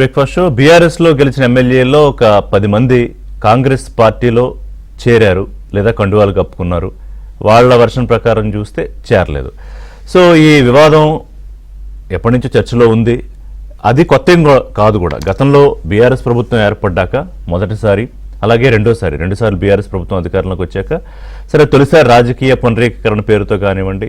Breakfast show. బీఆర్ఎస్లో గెలిచిన ఎమ్మెల్యేల్లో ఒక 10 మంది కాంగ్రెస్ పార్టీలో చేరారు లేదా కండువాలు కప్పుకున్నారు. వాళ్ళ వర్షన్ ప్రకారం చూస్తే చేరలేదు. సో ఈ వివాదం ఎప్పటి నుంచో చర్చలో ఉంది. అది కొత్త ఏం కాదు కూడా. గతంలో బీఆర్ఎస్ ప్రభుత్వం ఏర్పడ్డాక మొదటిసారి, అలాగే రెండుసార్లు బీఆర్ఎస్ ప్రభుత్వం అధికారంలోకి వచ్చాక, సరే తొలిసారి రాజకీయ పునరీకరణ పేరుతో కానివ్వండి,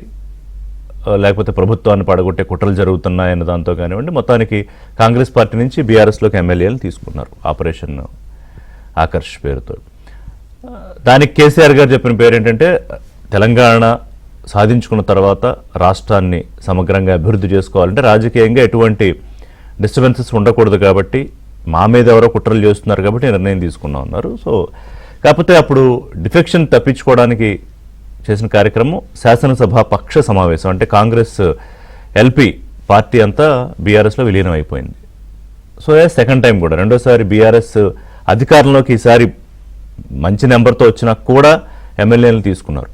లేకపోతే ప్రభుత్వాన్ని పడగొట్టే కుట్రలు జరుగుతున్నాయన్న దాంతో కానివ్వండి, మొత్తానికి కాంగ్రెస్ పార్టీ నుంచి బీఆర్ఎస్లోకి ఎమ్మెల్యేలు తీసుకున్నారు ఆపరేషన్ ఆకర్ష్ పేరుతో. దానికి కేసీఆర్ గారు చెప్పిన పేరు ఏంటంటే, తెలంగాణ సాధించుకున్న తర్వాత రాష్ట్రాన్ని సమగ్రంగా అభివృద్ధి చేసుకోవాలంటే రాజకీయంగా ఎటువంటి డిస్టర్బెన్సెస్ ఉండకూడదు, కాబట్టి మా మీద ఎవరో కుట్రలు చేస్తున్నారు కాబట్టి నిర్ణయం తీసుకున్నా ఉన్నారు. సో కాకపోతే అప్పుడు డిఫెక్షన్ తప్పించుకోవడానికి చేసిన కార్యక్రమం శాసనసభ పక్ష సమావేశం. అంటే కాంగ్రెస్ ఎల్పీ పార్టీ అంతా బీఆర్ఎస్లో విలీనం అయిపోయింది. సో సెకండ్ టైం కూడా, రెండోసారి బీఆర్ఎస్ అధికారంలోకి ఈసారి మంచి నెంబర్తో వచ్చినా కూడా ఎమ్మెల్యేలు తీసుకున్నారు.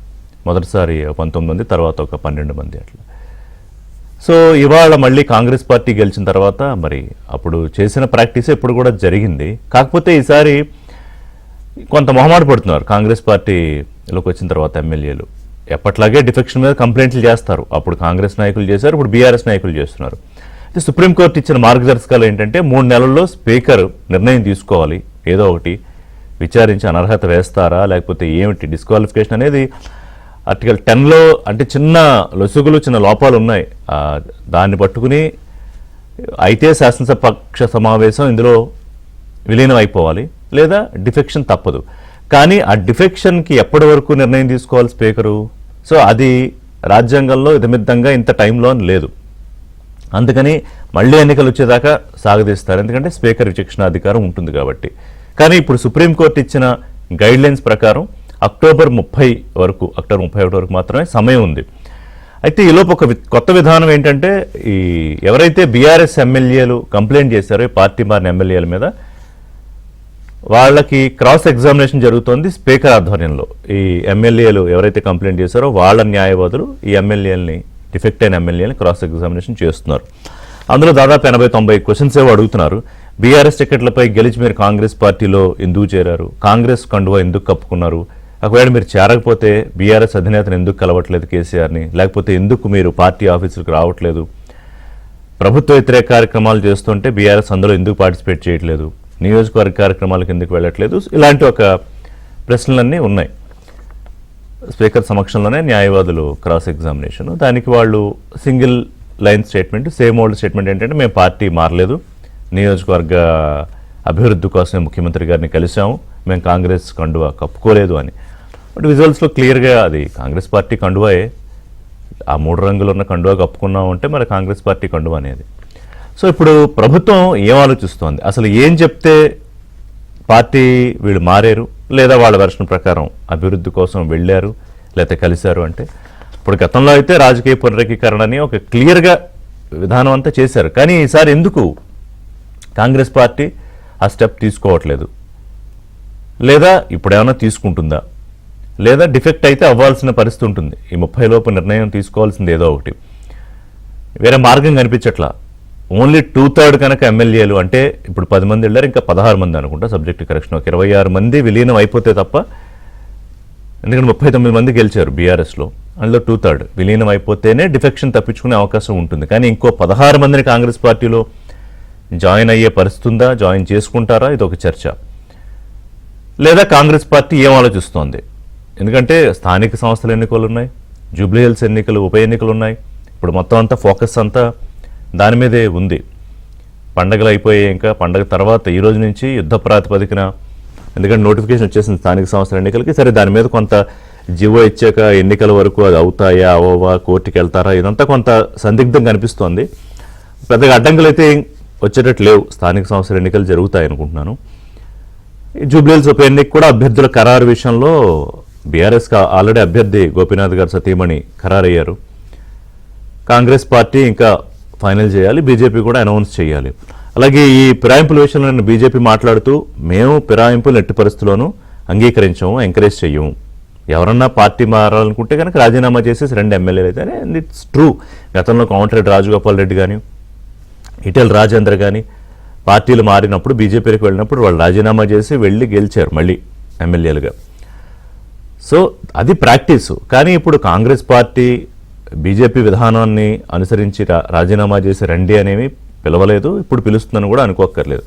మొదటిసారి 19 మంది, తర్వాత ఒక 12 మంది అట్లా. సో ఇవాళ మళ్ళీ కాంగ్రెస్ పార్టీ గెలిచిన తర్వాత మరి అప్పుడు చేసిన ప్రాక్టీస్ ఇప్పుడు కూడా జరిగింది. కాకపోతే ఈసారి కొంత మొహమాట పడుతున్నారు కాంగ్రెస్ పార్టీలోకి వచ్చిన తర్వాత ఎమ్మెల్యేలు. ఎప్పట్లాగే డిఫెక్షన్ మీద కంప్లైంట్లు చేస్తారు. అప్పుడు కాంగ్రెస్ నాయకులు చేశారు, ఇప్పుడు బీఆర్ఎస్ నాయకులు చేస్తున్నారు. అయితే సుప్రీంకోర్టు ఇచ్చిన మార్గదర్శకాలు ఏంటంటే 3 నెలల్లో స్పీకర్ నిర్ణయం తీసుకోవాలి, ఏదో ఒకటి విచారించి అనర్హత వేస్తారా లేకపోతే ఏమిటి డిస్క్వాలిఫికేషన్ అనేది. ఆర్టికల్ 10లో అంటే చిన్న లొసుగులు, చిన్న లోపాలు ఉన్నాయి. దాన్ని పట్టుకుని అయితే శాసనసభ పక్ష సమావేశం ఇందులో విలీనం అయిపోవాలి, లేదా డిఫెక్షన్ తప్పదు. కానీ ఆ డిఫెక్షన్కి ఎప్పటి వరకు నిర్ణయం తీసుకోవాలి స్పీకరు? సో అది రాజ్యాంగంలో ఇదమిద్దంగా ఇంత టైంలో లేదు. అందుకని మళ్ళీ ఎన్నికలు వచ్చేదాకా సాగదీస్తారు, ఎందుకంటే స్పీకర్ విచక్షణ అధికారం ఉంటుంది కాబట్టి. కానీ ఇప్పుడు సుప్రీంకోర్టు ఇచ్చిన గైడ్లైన్స్ ప్రకారం అక్టోబర్ 31 వరకు మాత్రమే సమయం ఉంది. అయితే ఈలోపు ఒక కొత్త విధానం ఏంటంటే, ఈ ఎవరైతే బీఆర్ఎస్ ఎమ్మెల్యేలు కంప్లైంట్ చేశారో ఈ పార్టీ మారిన ఎమ్మెల్యేల మీద, వాళ్ళకి క్రాస్ ఎగ్జామినేషన్ జరుగుతోంది స్పీకర్ ఆధ్వర్యంలో. ఈ ఎమ్మెల్యేలు ఎవరైతే కంప్లైంట్ చేశారో వాళ్ళ న్యాయవాదులు ఈ ఎమ్మెల్యేలని, డిఫెక్ట్ అయిన ఎమ్మెల్యేలని క్రాస్ ఎగ్జామినేషన్ చేస్తున్నారు. అందులో దాదాపు 80-90 క్వశ్చన్స్ ఏవో అడుగుతున్నారు. బీఆర్ఎస్ టికెట్లపై గెలిచి మీరు కాంగ్రెస్ పార్టీలో ఎందుకు చేరారు? కాంగ్రెస్ కండువా ఎందుకు కప్పుకున్నారు? ఒకవేళ మీరు చేరకపోతే బీఆర్ఎస్ అధినేతను ఎందుకు కలవట్లేదు కేసీఆర్ని? లేకపోతే ఎందుకు మీరు పార్టీ ఆఫీసులకు రావట్లేదు? ప్రభుత్వ వ్యతిరేక కార్యక్రమాలు చేస్తుంటే బీఆర్ఎస్ అందులో ఎందుకు పార్టిసిపేట్ చేయట్లేదు? నియోజకవర్గ కార్యక్రమాలకు ఎందుకు వెళ్ళట్లేదు? ఇలాంటి ఒక ప్రశ్నలన్నీ ఉన్నాయి. స్పీకర్ సమక్షంలోనే న్యాయవాదులు క్రాస్ ఎగ్జామినేషన్. దానికి వాళ్ళు single line statement, same old statement ఏంటంటే, మేము పార్టీ మారలేదు, నియోజకవర్గ అభివృద్ధి కోసమే ముఖ్యమంత్రి గారిని కలిసాము, మేము కాంగ్రెస్ కండువా కప్పుకోలేదు అని. బట్ విజువల్స్లో క్లియర్గా అది కాంగ్రెస్ పార్టీ కండువాయే. ఆ 3 రంగులు ఉన్న కండువా కప్పుకున్నాం అంటే మరి కాంగ్రెస్ పార్టీ కండువా అనేది. సో ఇప్పుడు ప్రభుత్వం ఏం ఆలోచిస్తోంది? అసలు ఏం చెప్తే పార్టీ వీళ్ళు మారారు, లేదా వాళ్ళ వెర్షన్ ప్రకారం అభివృద్ధి కోసం వెళ్ళారు లేకపోతే కలిశారు అంటే, ఇప్పుడు గతంలో అయితే రాజకీయ పునరేకీకరణని ఒక క్లియర్గా విధానం అంతా చేశారు. కానీ ఈసారి ఎందుకు కాంగ్రెస్ పార్టీ ఆ స్టెప్ తీసుకోవట్లేదు? లేదా ఇప్పుడేమైనా తీసుకుంటుందా? లేదా డిఫెక్ట్ అయితే అవ్వాల్సిన పరిస్థితి ఉంటుంది. ఈ 30 లోపు నిర్ణయం తీసుకోవాల్సింది ఏదో ఒకటి. వేరే మార్గం కనిపించట్లా. ఓన్లీ 2/3 కనుక ఎమ్మెల్యేలు అంటే, ఇప్పుడు 10 మంది వెళ్ళారు, ఇంకా 16 మంది అనుకుంటా, సబ్జెక్ట్ కరెక్షన్, ఒక 26 మంది విలీనం అయిపోతే తప్ప, ఎందుకంటే 39 మంది గెలిచారు బీఆర్ఎస్లో, అందులో 2/3 విలీనం అయిపోతేనే డిఫెక్షన్ తప్పించుకునే అవకాశం ఉంటుంది. కానీ ఇంకో 16 మందిని కాంగ్రెస్ పార్టీలో జాయిన్ అయ్యే పరిస్థితి ఉందా? జాయిన్ చేసుకుంటారా? ఇది ఒక చర్చ. లేదా కాంగ్రెస్ పార్టీ ఏం ఆలోచిస్తోంది? ఎందుకంటే స్థానిక సంస్థల ఎన్నికలు ఉన్నాయి, జూబ్లీ హిల్స్ ఎన్నికలు, ఉప ఎన్నికలు ఉన్నాయి. ఇప్పుడు మొత్తం అంతా ఫోకస్ అంతా దాని మీదే ఉంది. పండగలు అయిపోయాయి, ఇంకా పండగ తర్వాత ఈ రోజు నుంచి యుద్ధ ప్రాతిపదికన, ఎందుకంటే నోటిఫికేషన్ వచ్చేసింది స్థానిక సంస్థల ఎన్నికలకి. సరే దాని మీద కొంత జీవో ఇచ్చాక ఎన్నికల వరకు అది అవుతాయా అవోవా, కోర్టుకి వెళ్తారా, ఇదంతా కొంత సందిగ్ధం కనిపిస్తోంది. పెద్దగా అడ్డంకులు అయితే వచ్చేటట్టు లేవు. స్థానిక సంస్థల ఎన్నికలు జరుగుతాయి అనుకుంటున్నాను. జూబ్లీహిల్స్ ఉప ఎన్నిక కూడా అభ్యర్థుల ఖరారు విషయంలో బీఆర్ఎస్కి ఆల్రెడీ అభ్యర్థి గోపీనాథ్ గారు సతీమణి ఖరారయ్యారు. కాంగ్రెస్ పార్టీ ఇంకా ఫైనల్ చేయాలి, బీజేపీ కూడా అనౌన్స్ చేయాలి. అలాగే ఈ ఫిరాయింపుల విషయంలో నేను బీజేపీ మాట్లాడుతూ, మేము ఫిరాయింపులు ఎట్టి పరిస్థితుల్లోనూ అంగీకరించము, ఎంకరేజ్ చెయ్యము. ఎవరన్నా పార్టీ మారాలనుకుంటే కనుక రాజీనామా చేసేసి 2 ఎమ్మెల్యేలు అయితే, ఇట్స్ ట్రూ. గతంలో కోమటిరెడ్డి రాజగోపాల్ రెడ్డి కానీ, ఈటెల రాజేందర్ కానీ పార్టీలు మారినప్పుడు బీజేపీకి వెళ్ళినప్పుడు వాళ్ళు రాజీనామా చేసి వెళ్ళి గెలిచారు మళ్ళీ ఎమ్మెల్యేలుగా. సో అది ప్రాక్టీసు. కానీ ఇప్పుడు కాంగ్రెస్ పార్టీ బీజేపీ విధానాన్ని అనుసరించి రాజీనామా చేసి రండి అనేవి పిలవలేదు, ఇప్పుడు పిలుస్తుందని కూడా అనుకోక్కర్లేదు.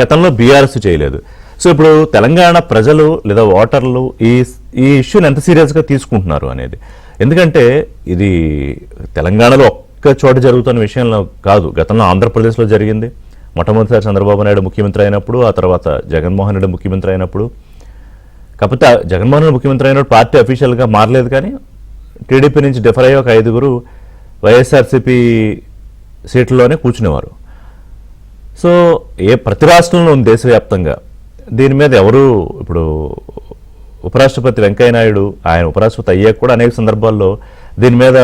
గతంలో బీఆర్ఎస్ చేయలేదు. సో ఇప్పుడు తెలంగాణ ప్రజలు లేదా ఓటర్లు ఈ ఇష్యూని ఎంత సీరియస్గా తీసుకుంటున్నారు అనేది. ఎందుకంటే ఇది తెలంగాణలో ఒక్క చోట జరుగుతున్న విషయంలో కాదు, గతంలో ఆంధ్రప్రదేశ్లో జరిగింది. మొట్టమొదటిసారి చంద్రబాబు నాయుడు ముఖ్యమంత్రి అయినప్పుడు, ఆ తర్వాత జగన్మోహన్ రెడ్డి ముఖ్యమంత్రి అయినప్పుడు. కాకపోతే జగన్మోహన్ రెడ్డి ముఖ్యమంత్రి అయినప్పుడు పార్టీ అఫీషియల్గా మారలేదు, కానీ టీడీపీ నుంచి డిఫర్ అయ్యి ఒక 5 వైఎస్ఆర్సీపీ సీట్లలోనే కూర్చునేవారు. సో ప్రతి రాష్ట్రంలో ఉంది దేశవ్యాప్తంగా. దీని మీద ఎవరు ఇప్పుడు ఉపరాష్ట్రపతి వెంకయ్యనాయుడు ఆయన ఉపరాష్ట్రపతి అయ్యాక కూడా అనేక సందర్భాల్లో దీని మీద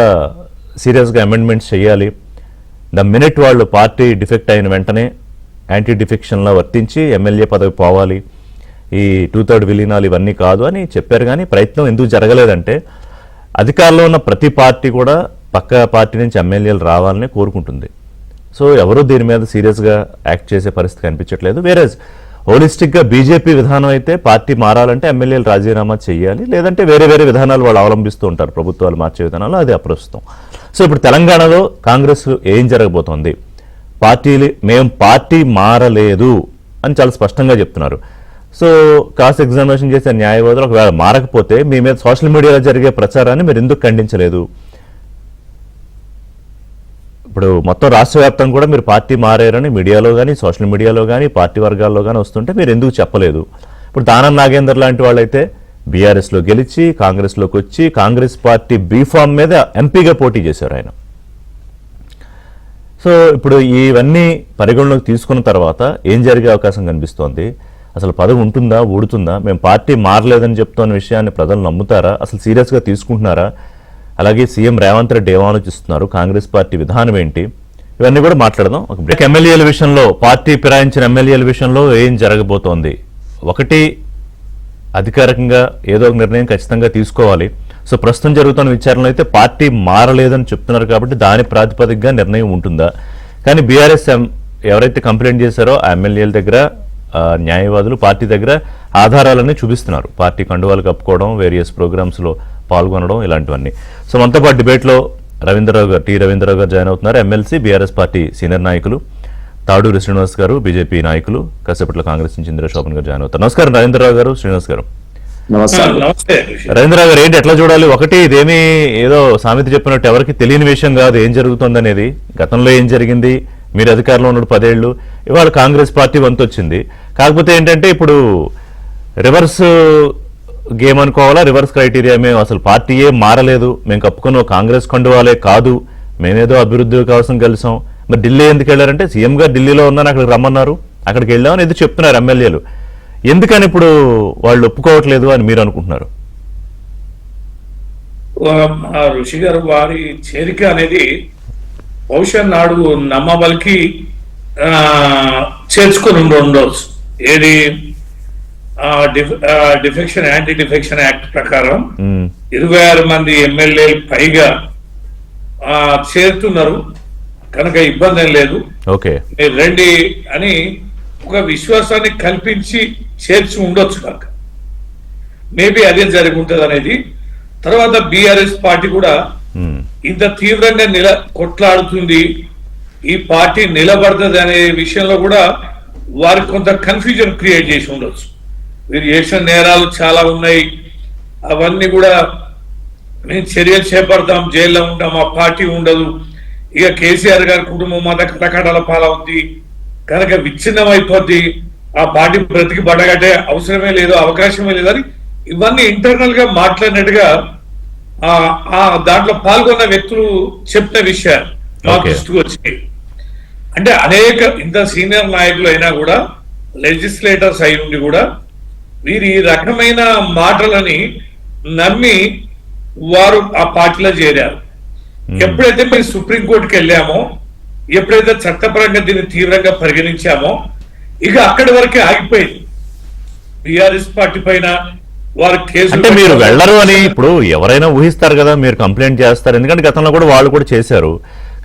సీరియస్గా అమెండ్మెంట్స్ చేయాలి, ద మినిట్ వాళ్ళు పార్టీ డిఫెక్ట్ అయిన వెంటనే యాంటీ డిఫెక్షన్లా వర్తించి ఎమ్మెల్యే పదవి పోవాలి, ఈ 2/3 విలీనాలు ఇవన్నీ కాదు అని చెప్పారు. కానీ ప్రయత్నం ఎందుకు జరగలేదంటే అధికారంలో ఉన్న ప్రతి పార్టీ కూడా పక్క పార్టీ నుంచి ఎమ్మెల్యేలు రావాలని కోరుకుంటుంది. సో ఎవరు దీని మీద సీరియస్గా యాక్ట్ చేసే పరిస్థితి కనిపించట్లేదు. వేరే హోలిస్టిక్గా బీజేపీ విధానం అయితే పార్టీ మారాలంటే ఎమ్మెల్యేలు రాజీనామా చేయాలి, లేదంటే వేరే వేరే విధానాలు వాళ్ళు అవలంబిస్తూ ఉంటారు, ప్రభుత్వాలు మార్చే విధానాలు. అది అప్రస్తుతం. సో ఇప్పుడు తెలంగాణలో కాంగ్రెస్ ఏం జరగబోతోంది, మేము పార్టీ మారలేదు అని చాలా స్పష్టంగా చెప్తున్నారు. సో క్రాస్ ఎగ్జామినేషన్ చేసే న్యాయవాదులు ఒకవేళ మారకపోతే మీ మీద సోషల్ మీడియాలో జరిగే ప్రచారాన్ని మీరు ఎందుకు ఖండించలేదు? ఇప్పుడు మొత్తం రాష్ట్ర వ్యాప్తంగా కూడా మీరు పార్టీ మారారని మీడియాలో కానీ సోషల్ మీడియాలో కానీ పార్టీ వర్గాల్లో కానీ వస్తుంటే మీరు ఎందుకు చెప్పలేదు? ఇప్పుడు దానం నాగేందర్ లాంటి వాళ్ళైతే బీఆర్ఎస్లో గెలిచి కాంగ్రెస్లోకి వచ్చి కాంగ్రెస్ పార్టీ బీఫామ్ మీద ఎంపీగా పోటీ చేశారు ఆయన. సో ఇప్పుడు ఇవన్నీ పరిగణలోకి తీసుకున్న తర్వాత ఏం జరిగే అవకాశం కనిపిస్తోంది? అసలు పదవి ఉంటుందా, ఊడుతుందా? మేము పార్టీ మారలేదని చెప్తున్న విషయాన్ని ప్రజలు నమ్ముతారా, అసలు సీరియస్గా తీసుకుంటున్నారా? అలాగే సీఎం రేవంత్ రెడ్డి ఏం ఆలోచిస్తున్నారు, కాంగ్రెస్ పార్టీ విధానం ఏంటి, ఇవన్నీ కూడా మాట్లాడదాం. ఒక బ్రేక్. ఎమ్మెల్యేల విషయంలో, పార్టీ ఫిరాయించిన ఎమ్మెల్యేల విషయంలో ఏం జరగబోతోంది? ఒకటి, అధికారికంగా ఏదో ఒక నిర్ణయం ఖచ్చితంగా తీసుకోవాలి. సో ప్రస్తుతం జరుగుతున్న విచారణలో అయితే పార్టీ మారలేదని చెప్తున్నారు కాబట్టి దాని ప్రాతిపదికగా నిర్ణయం ఉంటుందా? కానీ బీఆర్ఎస్ ఎవరైతే కంప్లైంట్ చేశారో ఆ ఎమ్మెల్యేల దగ్గర న్యాయవాదులు పార్టీ దగ్గర ఆధారాలన్నీ చూపిస్తున్నారు. పార్టీ కండువాలు కప్పుకోవడం, వేరియస్ ప్రోగ్రామ్స్లో పాల్గొనడం, ఇలాంటివన్నీ. సో మనతో పాటు డిబేట్లో రవీంద్రరావు గారు జాయిన్ అవుతున్నారు. ఎమ్మెల్సీ, బీఆర్ఎస్ పార్టీ సీనియర్ నాయకులు. తాడూరి శ్రీనివాస్ గారు బీజేపీ నాయకులు. కాసేపట్లో కాంగ్రెస్ నుంచి ఇందిరా శోభన్ గారు జాయిన్ అవుతారు. నమస్కారం రవీంద్రరావు గారు, శ్రీనివాస్ గారు. రవీంద్రరావు గారు, ఏంటి ఎట్లా చూడాలి? ఒకటి, ఇదేమీ ఏదో సామెత చెప్పినట్టు ఎవరికి తెలియని విషయం కాదు ఏం జరుగుతుంది అనేది. గతంలో ఏం జరిగింది, మీరు అధికారంలో ఉన్న 10 ఏళ్ళు, ఇవాళ కాంగ్రెస్ పార్టీ వంతు వచ్చింది. కాకపోతే ఏంటంటే ఇప్పుడు రివర్స్ గేమ్ అనుకోవాలా, రివర్స్ క్రైటీరియా, మేము అసలు పార్టీయే మారలేదు, మేము కప్పుకున్న కాంగ్రెస్ కండువాలే కాదు, మేమేదో అభివృద్ధి కోసం కలిసాం. మరి ఢిల్లీ ఎందుకు వెళ్ళారంటే సీఎం గారు ఢిల్లీలో ఉన్నాను, అక్కడికి రమ్మన్నారు, అక్కడికి వెళ్ళామని ఎందుకు చెప్తున్నారు ఎమ్మెల్యేలు. ఎందుకని ఇప్పుడు వాళ్ళు ఒప్పుకోవట్లేదు అని మీరు అనుకుంటున్నారు? ఋషి గారు, వారి చేరిక అనేది బహుశా నాడు నమ్మబలికి చేర్చుకుని ఉండవచ్చు. ఏది డిఫెక్షన్, యాంటీ డిఫెక్షన్ యాక్ట్ ప్రకారం 26 మంది ఎమ్మెల్యేలు పైగా చేరుతున్నారు కనుక ఇబ్బంది ఏం లేదు, మీరు రండి అని ఒక విశ్వాసాన్ని కల్పించి చేర్చి ఉండొచ్చు కనుక మేబీ అదే జరిగి ఉంటుంది అనేది. తర్వాత బీఆర్ఎస్ పార్టీ కూడా ఇంత తీవ్రంగా కొట్లాడుతుంది, ఈ పార్టీ నిలబడుతుంది అనే విషయంలో కూడా వారికి కొంత కన్ఫ్యూజన్ క్రియేట్ చేసి ఉండొచ్చు. వీరు చేసిన నేరాలు చాలా ఉన్నాయి, అవన్నీ కూడా మేము చర్యలు చేపడతాం, జైల్లో ఉంటాం, ఆ పార్టీ ఉండదు, ఇక కేసీఆర్ గారి కుటుంబం మత కటకటాల పాలవుద్ది కనుక విచ్ఛిన్నం అయిపోద్ది, ఆ పార్టీ బ్రతికి బడగట్టే అవసరమే లేదు, అవకాశమే లేదని ఇవన్నీ ఇంటర్నల్ గా మాట్లాడినట్టుగా దాంట్లో పాల్గొన్న వ్యక్తులు చెప్పిన విషయాలు మా దృష్టికి వచ్చాయి. అంటే అనేక ఇంత సీనియర్ నాయకులు అయినా కూడా, లెజిస్లేటర్స్ అయి ఉండి కూడా వీరు ఈ రకమైన మాటలని నమ్మి వారు ఆ పార్టీలో చేరారు. ఎప్పుడైతే మేము సుప్రీంకోర్టుకి వెళ్ళామో, ఎప్పుడైతే చట్టపరంగా దీన్ని తీవ్రంగా పరిగణించామో, ఇక అక్కడి వరకే ఆగిపోయింది. బీఆర్ఎస్ పార్టీ పైన వారు కేసు, అంటే మీరు వెళ్ళరు అని ఇప్పుడు ఎవరైనా ఊహిస్తారు కదా, మీరు కంప్లైంట్ చేస్తారు, ఎందుకంటే గతంలో కూడా వాళ్ళు కూడా చేశారు.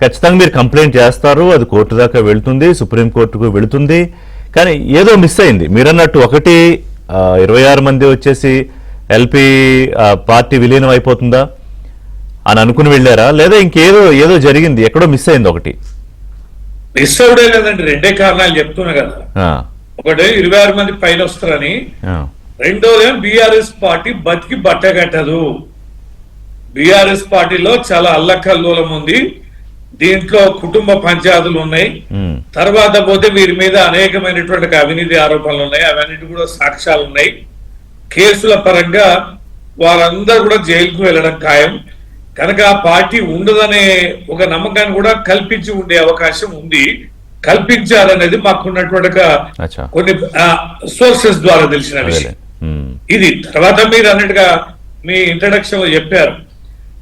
ఖచ్చితంగా మీరు కంప్లైంట్ చేస్తారు, అది కోర్టు దాకా వెళ్తుంది, సుప్రీంకోర్టుకు వెళుతుంది. కానీ ఏదో మిస్ అయింది. మీరన్నట్టు 26 మంది వచ్చేసి ఎల్పీ పార్టీ విలీనం అయిపోతుందా అని అనుకుని వెళ్ళారా, లేదా ఏదో జరిగింది, ఎక్కడో మిస్ అయింది ఒకటి? మిస్ అవడే లేదండి, రెండే కారణాలు చెప్తున్నా కదా. ఒకటి 26 మంది పైన వస్తారని, రెండోదేమో బీఆర్ఎస్ పార్టీ బతికి బట్టగట్టదు. బీఆర్ఎస్ పార్టీలో చాలా అల్లకల్లోలం ఉంది, దీంట్లో కుటుంబ పంచాయతీలు ఉన్నాయి. తర్వాత పోతే వీరి మీద అనేకమైనటువంటి అవినీతి ఆరోపణలు ఉన్నాయి, అవన్నిటి కూడా సాక్ష్యాలు ఉన్నాయి. కేసుల పరంగా వారందరూ కూడా జైలుకు వెళ్ళడం ఖాయం. కనుక ఆ పార్టీ ఉండదనే ఒక నమ్మకాన్ని కూడా కల్పించి ఉండే అవకాశం ఉంది. కల్పించారనేది మాకున్నటువంటి కొన్ని సోర్సెస్ ద్వారా తెలిసిన విషయం ఇది. తర్వాత మీరు అన్నట్టుగా మీ ఇంట్రడక్షన్ లో చెప్పారు,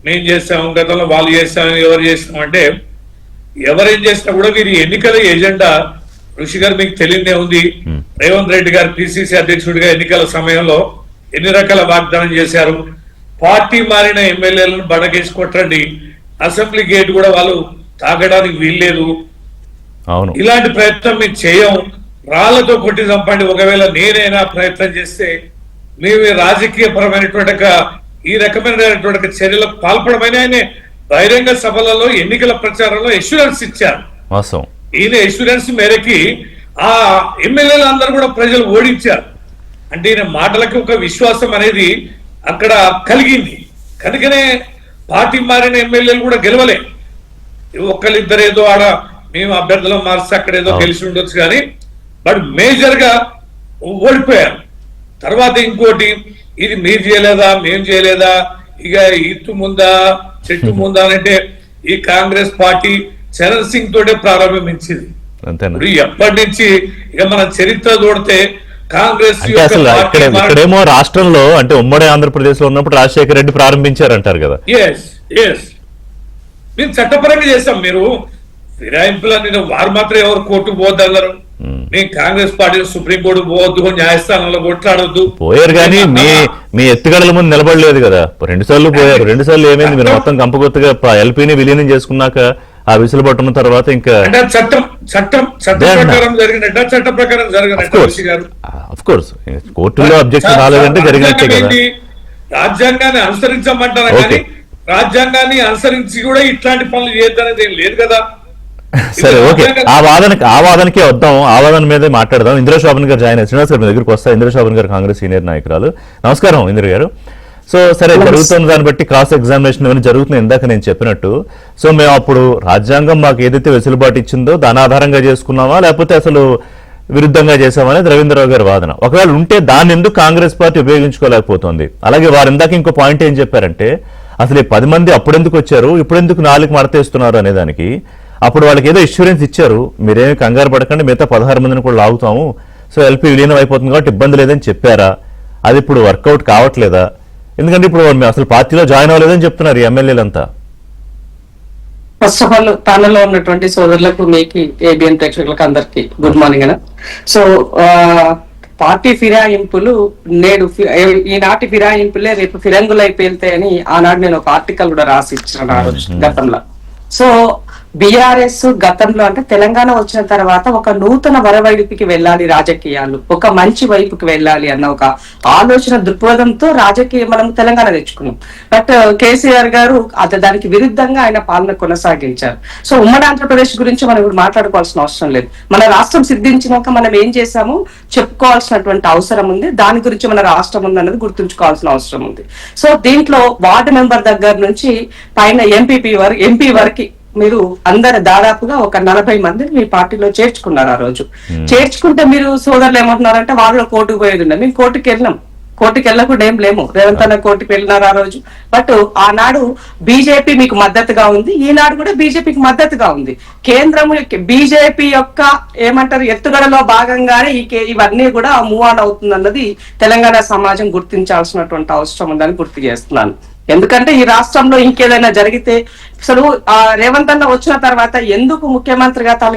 మేము చేస్తాము, గతంలో వాళ్ళు చేస్తాము, ఎవరు చేస్తాం అంటే, ఎవరేం చేసినా కూడా వీరి ఎన్నికల ఎజెండా ఋషి గారు మీకు తెలియదే ఉంది. రేవంత్ రెడ్డి గారు పిసిసి అధ్యక్షుడిగా ఎన్నికల సమయంలో ఎన్ని రకాల వాగ్దానం చేశారు. పార్టీ మారిన ఎమ్మెల్యేలను బడకేసి కొట్టండి, అసెంబ్లీ గేట్ కూడా వాళ్ళు తాగడానికి వీల్లేదు, ఇలాంటి ప్రయత్నం మేము చేయం, రాళ్లతో కొట్టి చంపండి, ఒకవేళ నేనైనా ప్రయత్నం చేస్తే మేము రాజకీయ పరమైనటువంటి ఈ రకమైనటువంటి చర్యలకు పాల్పడమని ఆయన బహిరంగ సభలలో ఎన్నికల ప్రచారంలో ఎష్యూరెన్స్ ఇచ్చారు. ఈయన ఎష్యూరెన్స్ మేరకి ఆ ఎమ్మెల్యేలు అందరూ కూడా ప్రజలు ఓడించారు. అంటే ఈయన మాటలకు ఒక విశ్వాసం అనేది అక్కడ కలిగింది. కనుకనే పార్టీ మారిన ఎమ్మెల్యేలు కూడా గెలవలే. ఒక్కరిద్దరు ఏదో ఆడ మేము అభ్యర్థులను మార్చి అక్కడ ఏదో గెలిచి ఉండొచ్చు కానీ, బట్ మేజర్ గా ఓడిపోయారు. తర్వాత ఇంకోటి, ఇది మీరు చేయలేదా, మేం చేయలేదా, ఇక ఇటు ముందా చెట్టు ముందా అంటే ఈ కాంగ్రెస్ పార్టీ చరణ్ సింగ్ తోటే ప్రారంభించింది. ఎప్పటి నుంచి ఇక మన చరిత్ర చూడితే కాంగ్రెస్ ఇక్కడేమో రాష్ట్రంలో అంటే ఉమ్మడి ఆంధ్రప్రదేశ్ లో ఉన్నప్పుడు రాజశేఖర రెడ్డి ప్రారంభించారంటారు కదా. మేము చట్టపరంగా చేస్తాం. మీరు ఫిరాయింపులని వారు మాత్రం ఎవరు కోర్టుకు పోద్దన్నారు. మేము కాంగ్రెస్ పార్టీ సుప్రీంకోర్టు పోవద్దు, న్యాయస్థానంలో కొట్లాడొద్దు. పోయారు కానీ మీ ఎత్తుగడల ముందు నిలబడలేదు కదా. 2 సార్లు పోయారు. 2 సార్లు ఏమైంది? మీరు మొత్తం గంపగొత్తగా ఎల్పీని విలీనం చేసుకున్నాక ఆ విసులు పట్టున్న తర్వాత ఇంకా చట్ట ప్రకారం కోర్టులో అబ్జెక్షన్ రాలేదంటే జరిగినట్టే కదా. రాజ్యాంగాన్ని అనుసరించమంటారా కానీ రాజ్యాంగాన్ని అనుసరించి కూడా ఇట్లాంటి పనులు చేయొద్దనేది ఏం లేదు కదా. సరే, ఓకే, ఆ వాదనకే వద్దాం. ఆ వాదన మీదే మాట్లాడదాం. ఇందిరా శోభన్ గారు జాయిన్ అయ్యారు. శ్రీనివాస్ గారి దగ్గరికి వస్తా. ఇందిరా శోభన్ గారు కాంగ్రెస్ సీనియర్ నాయకురాలు. నమస్కారం ఇందిరా గారు. సో సరే, జరుగుతున్న దాన్ని బట్టి క్రాస్ ఎగ్జామినేషన్ ఇవన్నీ జరుగుతున్నాయి ఇందాక నేను చెప్పినట్టు. సో మేము అప్పుడు రాజ్యాంగం మాకు ఏదైతే వెసులుబాటు ఇచ్చిందో దాని ఆధారంగా చేసుకున్నామా, లేకపోతే అసలు విరుద్ధంగా చేశామనేది రవీంద్రరావు గారి వాదన. ఒకవేళ ఉంటే దాన్ని ఎందుకు కాంగ్రెస్ పార్టీ ఉపయోగించుకోలేకపోతుంది? అలాగే వారు ఇందాక ఇంకో పాయింట్ ఏం చెప్పారంటే, అసలు 10 మంది అప్పుడెందుకు వచ్చారు, ఇప్పుడెందుకు 4 మడతేస్తున్నారు అనే దానికి అప్పుడు వాళ్ళకి ఏదో ఇన్సూరెన్స్ ఇచ్చారు, మీరేమి కంగారు పడకండి, మిగతా 16 మందిని కూడా లాగుతాము, సో ఎల్పీ విలీనం అయిపోతుంది కాబట్టి ఇబ్బంది లేదని చెప్పారా? అది ఇప్పుడు వర్కౌట్ కావట్లేదా? ఎందుకంటే ఇప్పుడు అసలు పార్టీలో జాయిన్ అవ్వలేదని చెప్తున్నారు ఈ ఎమ్మెల్యేలంతా. ఫస్ట్ ఆఫ్ ఆల్ ప్యానెల్లో ఉన్నటువంటి సోదరులకు, మీకు, ఏబిఎన్ ప్రేక్షకులకు అందరికి గుడ్ మార్నింగ్ అన్న. సో పార్టీ ఫిరాయింపులు ఈనాటి ఫిరాయింపులే రేపు ఫిరంగులై పేలుతాయని ఆనాడు నేను ఒక ఆర్టికల్ కూడా రాసి ఇచ్చిన ఆ రోజు గతంలో. సో బీఆర్ఎస్ గతంలో అంటే తెలంగాణ వచ్చిన తర్వాత ఒక నూతన వరవైపుకి వెళ్ళాలి రాజకీయాలు, ఒక మంచి వైపుకి వెళ్ళాలి అన్న ఒక ఆలోచన దృక్పథంతో రాజకీయం మనం తెలంగాణ తెచ్చుకున్నాం. బట్ కేసీఆర్ గారు దానికి విరుద్ధంగా ఆయన పాలన కొనసాగించారు. సో ఉమ్మడి ఆంధ్రప్రదేశ్ గురించి మనం ఇప్పుడు మాట్లాడుకోవాల్సిన అవసరం లేదు. మన రాష్ట్రం సిద్ధించినాక మనం ఏం చేశాము చెప్పుకోవాల్సినటువంటి అవసరం ఉంది. దాని గురించి మన రాష్ట్రం ఉంది అన్నది గుర్తుంచుకోవాల్సిన అవసరం ఉంది. సో దీంట్లో వార్డు మెంబర్ దగ్గర నుంచి పైన ఎంపీ వరకు మీరు అందరు దాదాపుగా ఒక 40 మందిని మీ పార్టీలో చేర్చుకున్నారు. ఆ రోజు చేర్చుకుంటే మీరు సోదరులు ఏమంటున్నారంటే వాళ్ళు కోర్టుకు పోయేది ఉండే. మేము కోర్టుకు వెళ్ళినాం, కోర్టుకు వెళ్ళకుండా ఏం లేము. రేవంత్ అన్న కోర్టుకు వెళ్ళినారు ఆ రోజు. బట్ ఆనాడు బీజేపీ మీకు మద్దతుగా ఉంది, ఈనాడు కూడా బీజేపీకి మద్దతుగా ఉంది. కేంద్రం బీజేపీ యొక్క ఏమంటారు ఎత్తుగడలో భాగంగానే ఇవన్నీ కూడా మూవ్ ఆన్ అవుతుంది అన్నది తెలంగాణ సమాజం గుర్తించాల్సినటువంటి అవసరం ఉందని గుర్తు చేస్తున్నాను. ఎందుకంటే ఈ రాష్ట్రంలో ఇంకేదైనా జరిగితే అసలు రేవంత్ అన్న వచ్చిన తర్వాత ఎందుకు ముఖ్యమంత్రిగా తను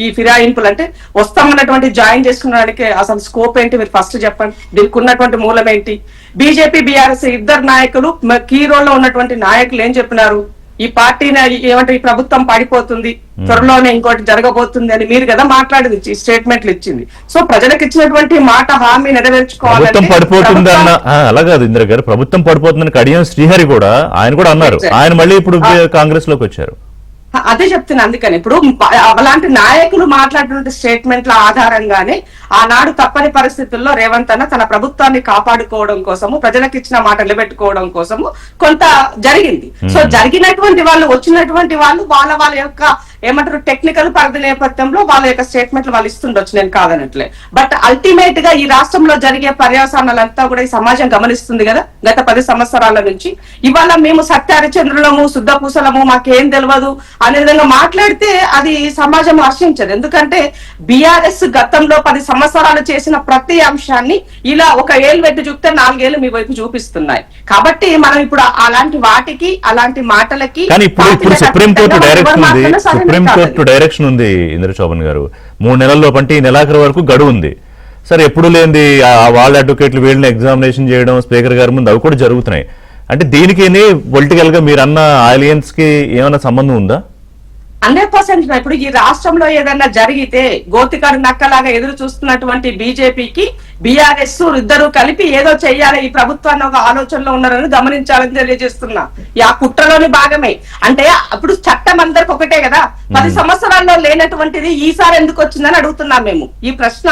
ఈ ఫిరాయింపులు అంటే వస్తామన్నటువంటి జాయిన్ చేసుకున్నడానికి అసలు స్కోప్ ఏంటి మీరు ఫస్ట్ చెప్పండి. దీనికి ఉన్నటువంటి మూలం ఏంటి? బీజేపీ బీఆర్ఎస్ ఇద్దరు నాయకులు కీ రోల్ లో ఉన్నటువంటి నాయకులు ఏం చెప్పినారు? ఈ పార్టీని ఏమంటారు, ఈ ప్రభుత్వం పడిపోతుంది, త్వరలోనే ఇంకోటి జరగబోతుంది అని మీరు కదా మాట్లాడింది, స్టేట్మెంట్లు ఇచ్చింది. సో ప్రజలకు ఇచ్చినటువంటి మాట హామీ ప్రభుత్వం పడిపోతుందన్న అలా కాదు ఇందిరా గారు, ప్రభుత్వం పడిపోతుందని కడియం శ్రీహరి కూడా ఆయన కూడా అన్నారు. ఆయన మళ్ళీ ఇప్పుడు కాంగ్రెస్ లోకి వచ్చారు. అదే చెప్తున్నా. అందుకని ఇప్పుడు అలాంటి నాయకులు మాట్లాడిన స్టేట్మెంట్ల ఆధారంగానే ఆనాడు తప్పని పరిస్థితుల్లో రేవంత్ అన్న తన ప్రభుత్వాన్ని కాపాడుకోవడం కోసము, ప్రజలకు ఇచ్చిన మాట నిలబెట్టుకోవడం కోసము కొంత జరిగింది. సో జరిగినటువంటి వాళ్ళు, వచ్చినటువంటి వాళ్ళు వాళ్ళ యొక్క ఏమంటారు టెక్నికల్ పరిధి నేపథ్యంలో వాళ్ళ యొక్క స్టేట్మెంట్లు వాళ్ళు ఇస్తుండొచ్చు, నేను కాదనట్లే. బట్ అల్టిమేట్ గా ఈ రాష్ట్రంలో జరిగే పర్యవసానాలంతా కూడా ఈ సమాజం గమనిస్తుంది కదా గత 10 సంవత్సరాల నుంచి. ఇవాళ మేము సత్యహరిచంద్రులము, శుద్ధపూసలము, మాకేం తెలియదు అనే విధంగా మాట్లాడితే అది సమాజం హర్షించదు. ఎందుకంటే బీఆర్ఎస్ గతంలో 10 సంవత్సరాలు చేసిన ప్రతి అంశాన్ని ఇలా ఒక ఏళ్ళు పెట్టి చూపితే 4 ఏళ్ళు మీ వైపు చూపిస్తున్నాయి. కాబట్టి మనం ఇప్పుడు అలాంటి వాటికి, అలాంటి మాటలకి సుప్రీంకోర్టు డైరెక్షన్ ఉంది ఇంద్రశోభన్ గారు, 3 నెలల్లో అంటే ఈ నెలాఖరు వరకు గడువు ఉంది. సరే, ఎప్పుడు లేని వాళ్ళ అడ్వకేట్లు వీళ్ళని ఎగ్జామినేషన్ చేయడం స్పీకర్ గారి ముందు అవి కూడా జరుగుతున్నాయి. అంటే దీనికి పొలిటికల్ గా మీరు అన్న అలయన్స్ కి ఏమైనా సంబంధం ఉందా? 100%. ఇప్పుడు ఈ రాష్ట్రంలో ఏదన్నా జరిగితే గోతికాడు నక్కలాగా ఎదురు చూస్తున్నటువంటి బీజేపీకి బీఆర్ఎస్ ఇద్దరు కలిపి ఏదో చెయ్యాలి, ఈ ప్రభుత్వాన్ని ఒక ఆలోచనలో ఉన్నారని గమనించాలని తెలియజేస్తున్నా. ఆ కుట్రలోని భాగమే. అంటే అప్పుడు చట్టం అందరికి ఒకటే కదా, 10 సంవత్సరాల్లో లేనటువంటిది ఈసారి ఎందుకు వచ్చిందని అడుగుతున్నాం మేము. ఈ ప్రశ్న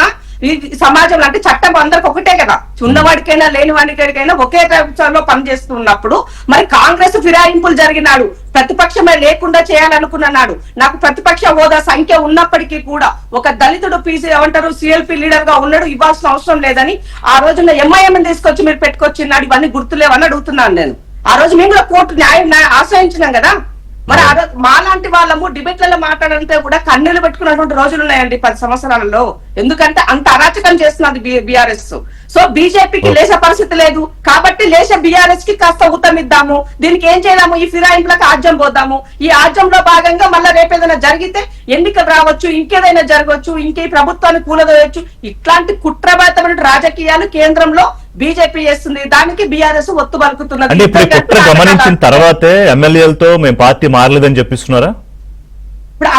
ఈ సమాజంలో, అంటే చట్టం అందరికి ఒకటే కదా, ఉన్నవాడికైనా లేని వాడికైనా ఒకే ప్రభుత్వంలో పనిచేస్తున్నప్పుడు మరి కాంగ్రెస్ ఫిరాయింపులు జరిగినాడు, ప్రతిపక్షమే లేకుండా చేయాలనుకున్నాడు. నాకు ప్రతిపక్ష హోదా సంఖ్య ఉన్నప్పటికీ కూడా ఒక దళితుడు పీసీ ఏమంటారు సిఎల్పి లీడర్ గా ఉన్నాడు, ఇవ్వాల్సిన అవసరం లేదని ఆ రోజున ఎంఐఎం తీసుకొచ్చి మీరు పెట్టుకొచ్చినాడు, ఇవన్నీ గుర్తులేవని అడుగుతున్నాను నేను. ఆ రోజు మేము కూడా కోర్టు న్యాయం ఆశ్రయించినాం కదా. మరి ఆ రోజు మాలాంటి వాళ్ళము డిబేట్లలో మాట్లాడంటే కూడా కన్నీళ్లు పెట్టుకున్నటువంటి రోజులు ఉన్నాయండి 10 సంవత్సరాలలో. ఎందుకంటే అంత అరాచకం చేస్తున్నది బీఆర్ఎస్. సో బీజేపీకి లేచే పరిస్థితి లేదు కాబట్టి లేచే బీఆర్ఎస్ కి కాస్త ఊతమిద్దాము, దీనికి ఏం చేద్దాము, ఈ ఫిరాయింపులకు ఆజ్యం పోద్దాము. ఈ ఆజ్యంలో భాగంగా మళ్ళీ రేపేదైనా జరిగితే ఎన్నికలు రావచ్చు, ఇంకేదైనా జరగవచ్చు, ఇంకే ప్రభుత్వాన్ని కూలదోయొచ్చు. ఇట్లాంటి కుట్రభరితమైన రాజకీయాలు కేంద్రంలో బీజేపీ చేస్తుంది, దానికి బీఆర్ఎస్ ఒత్తు పలుకుతున్నది. గమనించిన తర్వాతే ఎమ్మెల్యేలతో మేము పార్టీ మారలేదని చెప్పిస్తున్నారా?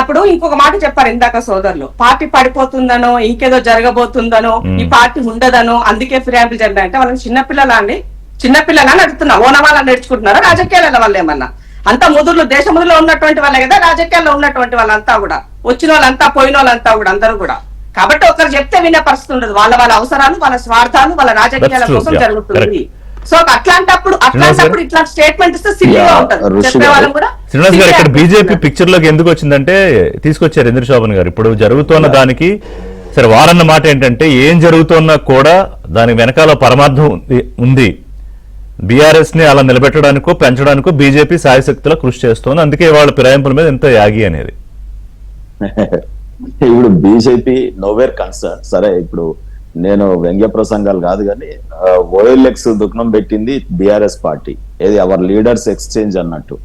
అప్పుడు ఇంకొక మాట చెప్పారు ఇందాక సోదరులు, పార్టీ పడిపోతుందనో ఇంకేదో జరగబోతుందనో ఈ పార్టీ ఉండదనో అందుకే ఫిర్యాదులు జరిగాయంటే వాళ్ళని చిన్నపిల్లలా అండి, చిన్నపిల్లలని అడుగుతున్నా. ఓనమాలని నేర్చుకుంటున్నారా రాజకీయాల వాళ్ళు? ఏమన్నా అంతా ముదుర్లు దేశముదులో ఉన్నటువంటి వాళ్ళే కదా రాజకీయాల్లో ఉన్నటువంటి వాళ్ళంతా కూడా, వచ్చిన వాళ్ళంతా పోయిన వాళ్ళంతా కూడా అందరూ కూడా. కాబట్టి ఒకరు చెప్తే వినే పరిస్థితి ఉండదు, వాళ్ళ స్వార్థాలు, వాళ్ళ రాజకీయాల కోసం జరుగుతుంది. సో అట్లాంటప్పుడు ఇట్లా స్టేట్మెంట్ ఇస్తే సిల్లీగా ఉంటుంది. చెప్పేవాళ్ళం కూడా శ్రీనివాస్ గారు ఇక్కడ బీజేపీ పిక్చర్ లోకి ఎందుకు వచ్చిందంటే తీసుకొచ్చారు ఇంద్రశోభన్ గారు. ఇప్పుడు జరుగుతున్న దానికి సరే వారన్న మాట ఏంటంటే ఏం జరుగుతున్నా కూడా దాని వెనకాల పరమార్థం ఉంది. బీఆర్ఎస్ ని అలా నిలబెట్టడానికో పెంచడానికో బీజేపీ సాయశక్తిలో కృషి చేస్తోంది, అందుకే వాళ్ళ ఫిరాయింపుల మీద ఎంత యాగి అనేది. ఇప్పుడు బీజేపీ నోవేర్ కన్సర్న్. సరే, ఇప్పుడు నేను వ్యంగ్య ప్రసంగాలు కాదు కానీ ఓఎల్ఎక్స్ దుఃఖం పెట్టింది బీఆర్ఎస్ పార్టీ, ఏది అవర్ లీడర్స్ ఎక్స్చేంజ్ అన్నట్టు.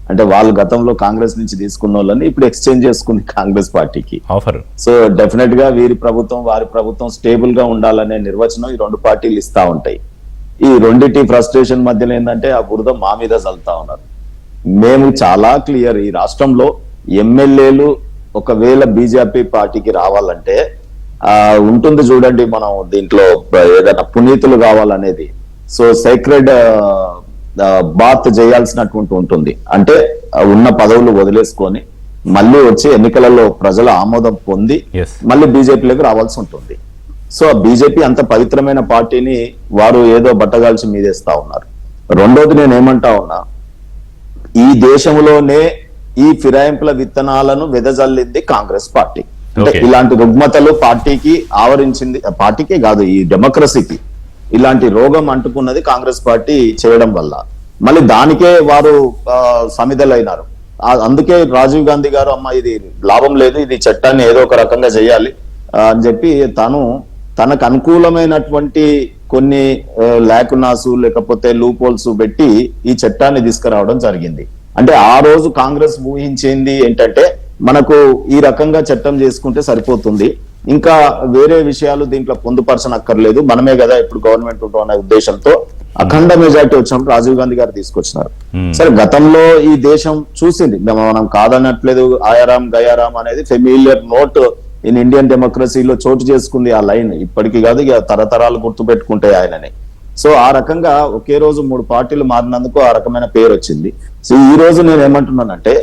అంటే వాళ్ళు గతంలో కాంగ్రెస్ నుంచి తీసుకున్న వాళ్ళని ఇప్పుడు ఎక్స్చేంజ్ చేసుకుంది కాంగ్రెస్ పార్టీకి ఆఫర్. సో డెఫినెట్ గా వీరి ప్రభుత్వం వారి ప్రభుత్వం స్టేబుల్ గా ఉండాలనే నిర్వచనం ఈ 2 పార్టీలు ఇస్తా ఉంటాయి. ఈ రెండింటి ఫ్రస్ట్రేషన్ మధ్యలో ఏంటంటే ఆ బురద మా మీద చల్లుతా ఉన్నారు. మేము చాలా క్లియర్, ఈ రాష్ట్రంలో ఎమ్మెల్యేలు ఒకవేళ బీజేపీ పార్టీకి రావాలంటే ఉంటుంది చూడండి, మనం దీంట్లో ఏదైనా పునీతులు కావాలనేది. సో సైక్రెడ్ బాత్ చేయాల్సినటువంటి ఉంటుంది. అంటే ఉన్న పదవులు వదిలేసుకొని మళ్ళీ వచ్చి ఎన్నికలలో ప్రజల ఆమోదం పొంది మళ్ళీ బీజేపీలోకి రావాల్సి ఉంటుంది. సో బీజేపీ అంత పవిత్రమైన పార్టీని వారు ఏదో బట్టగాల్చి మీదేస్తా ఉన్నారు. రెండోది నేను ఏమంటా ఉన్నా, ఈ దేశంలోనే ఈ ఫిరాయింపుల విత్తనాలను వెదజల్లింది కాంగ్రెస్ పార్టీ. అంటే ఇలాంటి రుగ్మతలు పార్టీకి ఆవరించింది, పార్టీకే కాదు ఈ డెమోక్రసీకి ఇలాంటి రోగం అంటుకున్నది కాంగ్రెస్ పార్టీ చేయడం వల్ల. మళ్ళీ దానికే వారు సమిధలైనారు. అందుకే రాజీవ్ గాంధీ గారు అమ్మ ఇది లాభం లేదు, ఇది చట్టాన్ని ఏదో ఒక రకంగా చేయాలి అని చెప్పి తనకు అనుకూలమైనటువంటి కొన్ని లాకునాసు లేకపోతే లూపోల్స్ పెట్టి ఈ చట్టాన్ని తీసుకురావడం జరిగింది. అంటే ఆ రోజు కాంగ్రెస్ ఊహించింది ఏంటంటే మనకు ఈ రకంగా చట్టం చేసుకుంటే సరిపోతుంది, ఇంకా వేరే విషయాలు దీంట్లో పొందుపరచనక్కర్లేదు, మనమే కదా ఇప్పుడు గవర్నమెంట్ ఉంటాం అనే ఉద్దేశంతో అఖండ మెజార్టీ వచ్చినప్పుడు రాజీవ్ గాంధీ గారు తీసుకొచ్చినారు. సరే, గతంలో ఈ దేశం చూసింది, మనం కాదనట్లేదు, ఆయారాం గయారాం అనేది ఫెమిలియర్ నోట్ ఇన్ ఇండియన్ డెమోక్రసీలో చోటు చేసుకుంది. ఆ లైన్ ఇప్పటికీ కాదు, ఇక తరతరాలు గుర్తు పెట్టుకుంటాయి ఆయనని. సో ఆ రకంగా ఒకే రోజు 3 పార్టీలు మారినందుకు ఆ రకమైన పేరు వచ్చింది. సో ఈ రోజు నేను ఏమంటున్నానంటే,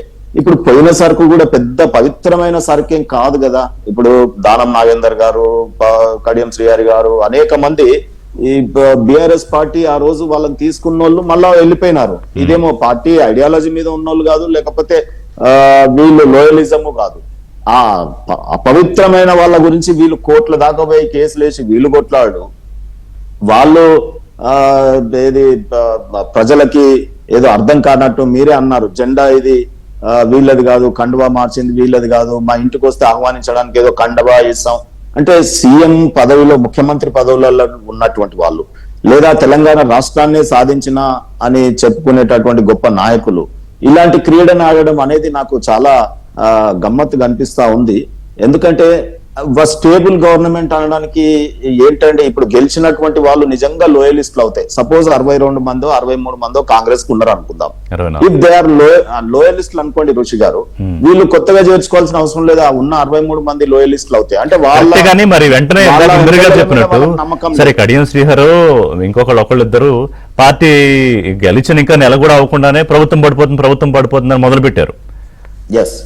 ఇప్పుడు పోయిన సరుకు కూడా పెద్ద పవిత్రమైన సరుకేం కాదు కదా. ఇప్పుడు దానం నాగేందర్ గారు, కడియం శ్రీహరి గారు, అనేక మంది ఈ బిఆర్ఎస్ పార్టీ ఆ రోజు వాళ్ళని తీసుకున్న వాళ్ళు మళ్ళా వెళ్ళిపోయినారు. ఇదేమో పార్టీ ఐడియాలజీ మీద ఉన్నోళ్ళు కాదు, లేకపోతే వీళ్ళు లోయలిజము కాదు. ఆ అపవిత్రమైన వాళ్ళ గురించి వీళ్ళు కోట్ల దాకా పోయి కేసులు వేసి వీళ్ళు కొట్లాడు, వాళ్ళు ఏది ప్రజలకి ఏదో అర్థం కానట్టు మీరే అన్నారు, జెండా ఇది వీళ్ళది కాదు, కండువా మార్చింది వీళ్ళది కాదు, మా ఇంటికి వస్తే ఆహ్వానించడానికి ఏదో కండువా ఇస్తాం అంటే, సీఎం పదవిలో ముఖ్యమంత్రి పదవులలో ఉన్నటువంటి వాళ్ళు, లేదా తెలంగాణ రాష్ట్రాన్ని సాధించిన అని చెప్పుకునేటటువంటి గొప్ప నాయకులు ఇలాంటి క్రీడను ఆడడం అనేది నాకు చాలా గమ్మత్తుగా అనిపిస్తా ఉంది. ఎందుకంటే స్టేబుల్ గవర్నమెంట్ అనడానికి ఏంటంటే, ఇప్పుడు గెలిచినటువంటి వాళ్ళు నిజంగా లోయలిస్టులు అవుతాయి. సపోజ్ 62 మందో 63 మందో కాంగ్రెస్ కు ఉన్నారు అనుకుందాం. ఇఫ్ దే ఆర్ లోయలిస్టులు అనుకోండి ఋషి గారు, వీళ్ళు కొత్తగా చేర్చుకోవాల్సిన అవసరం లేదు, ఉన్న 63 మంది లోయలిస్టులు అవుతాయి. అంటే వాళ్ళ మరి వెంటనే చెప్పినట్టు సరే కడియం శ్రీహరు ఒకళ్ళిద్దరు పార్టీ గెలిచిన ఇంకా నెల కూడా అవ్వకుండానే ప్రభుత్వం పడిపోతుంది అని మొదలు పెట్టారు. ఎస్,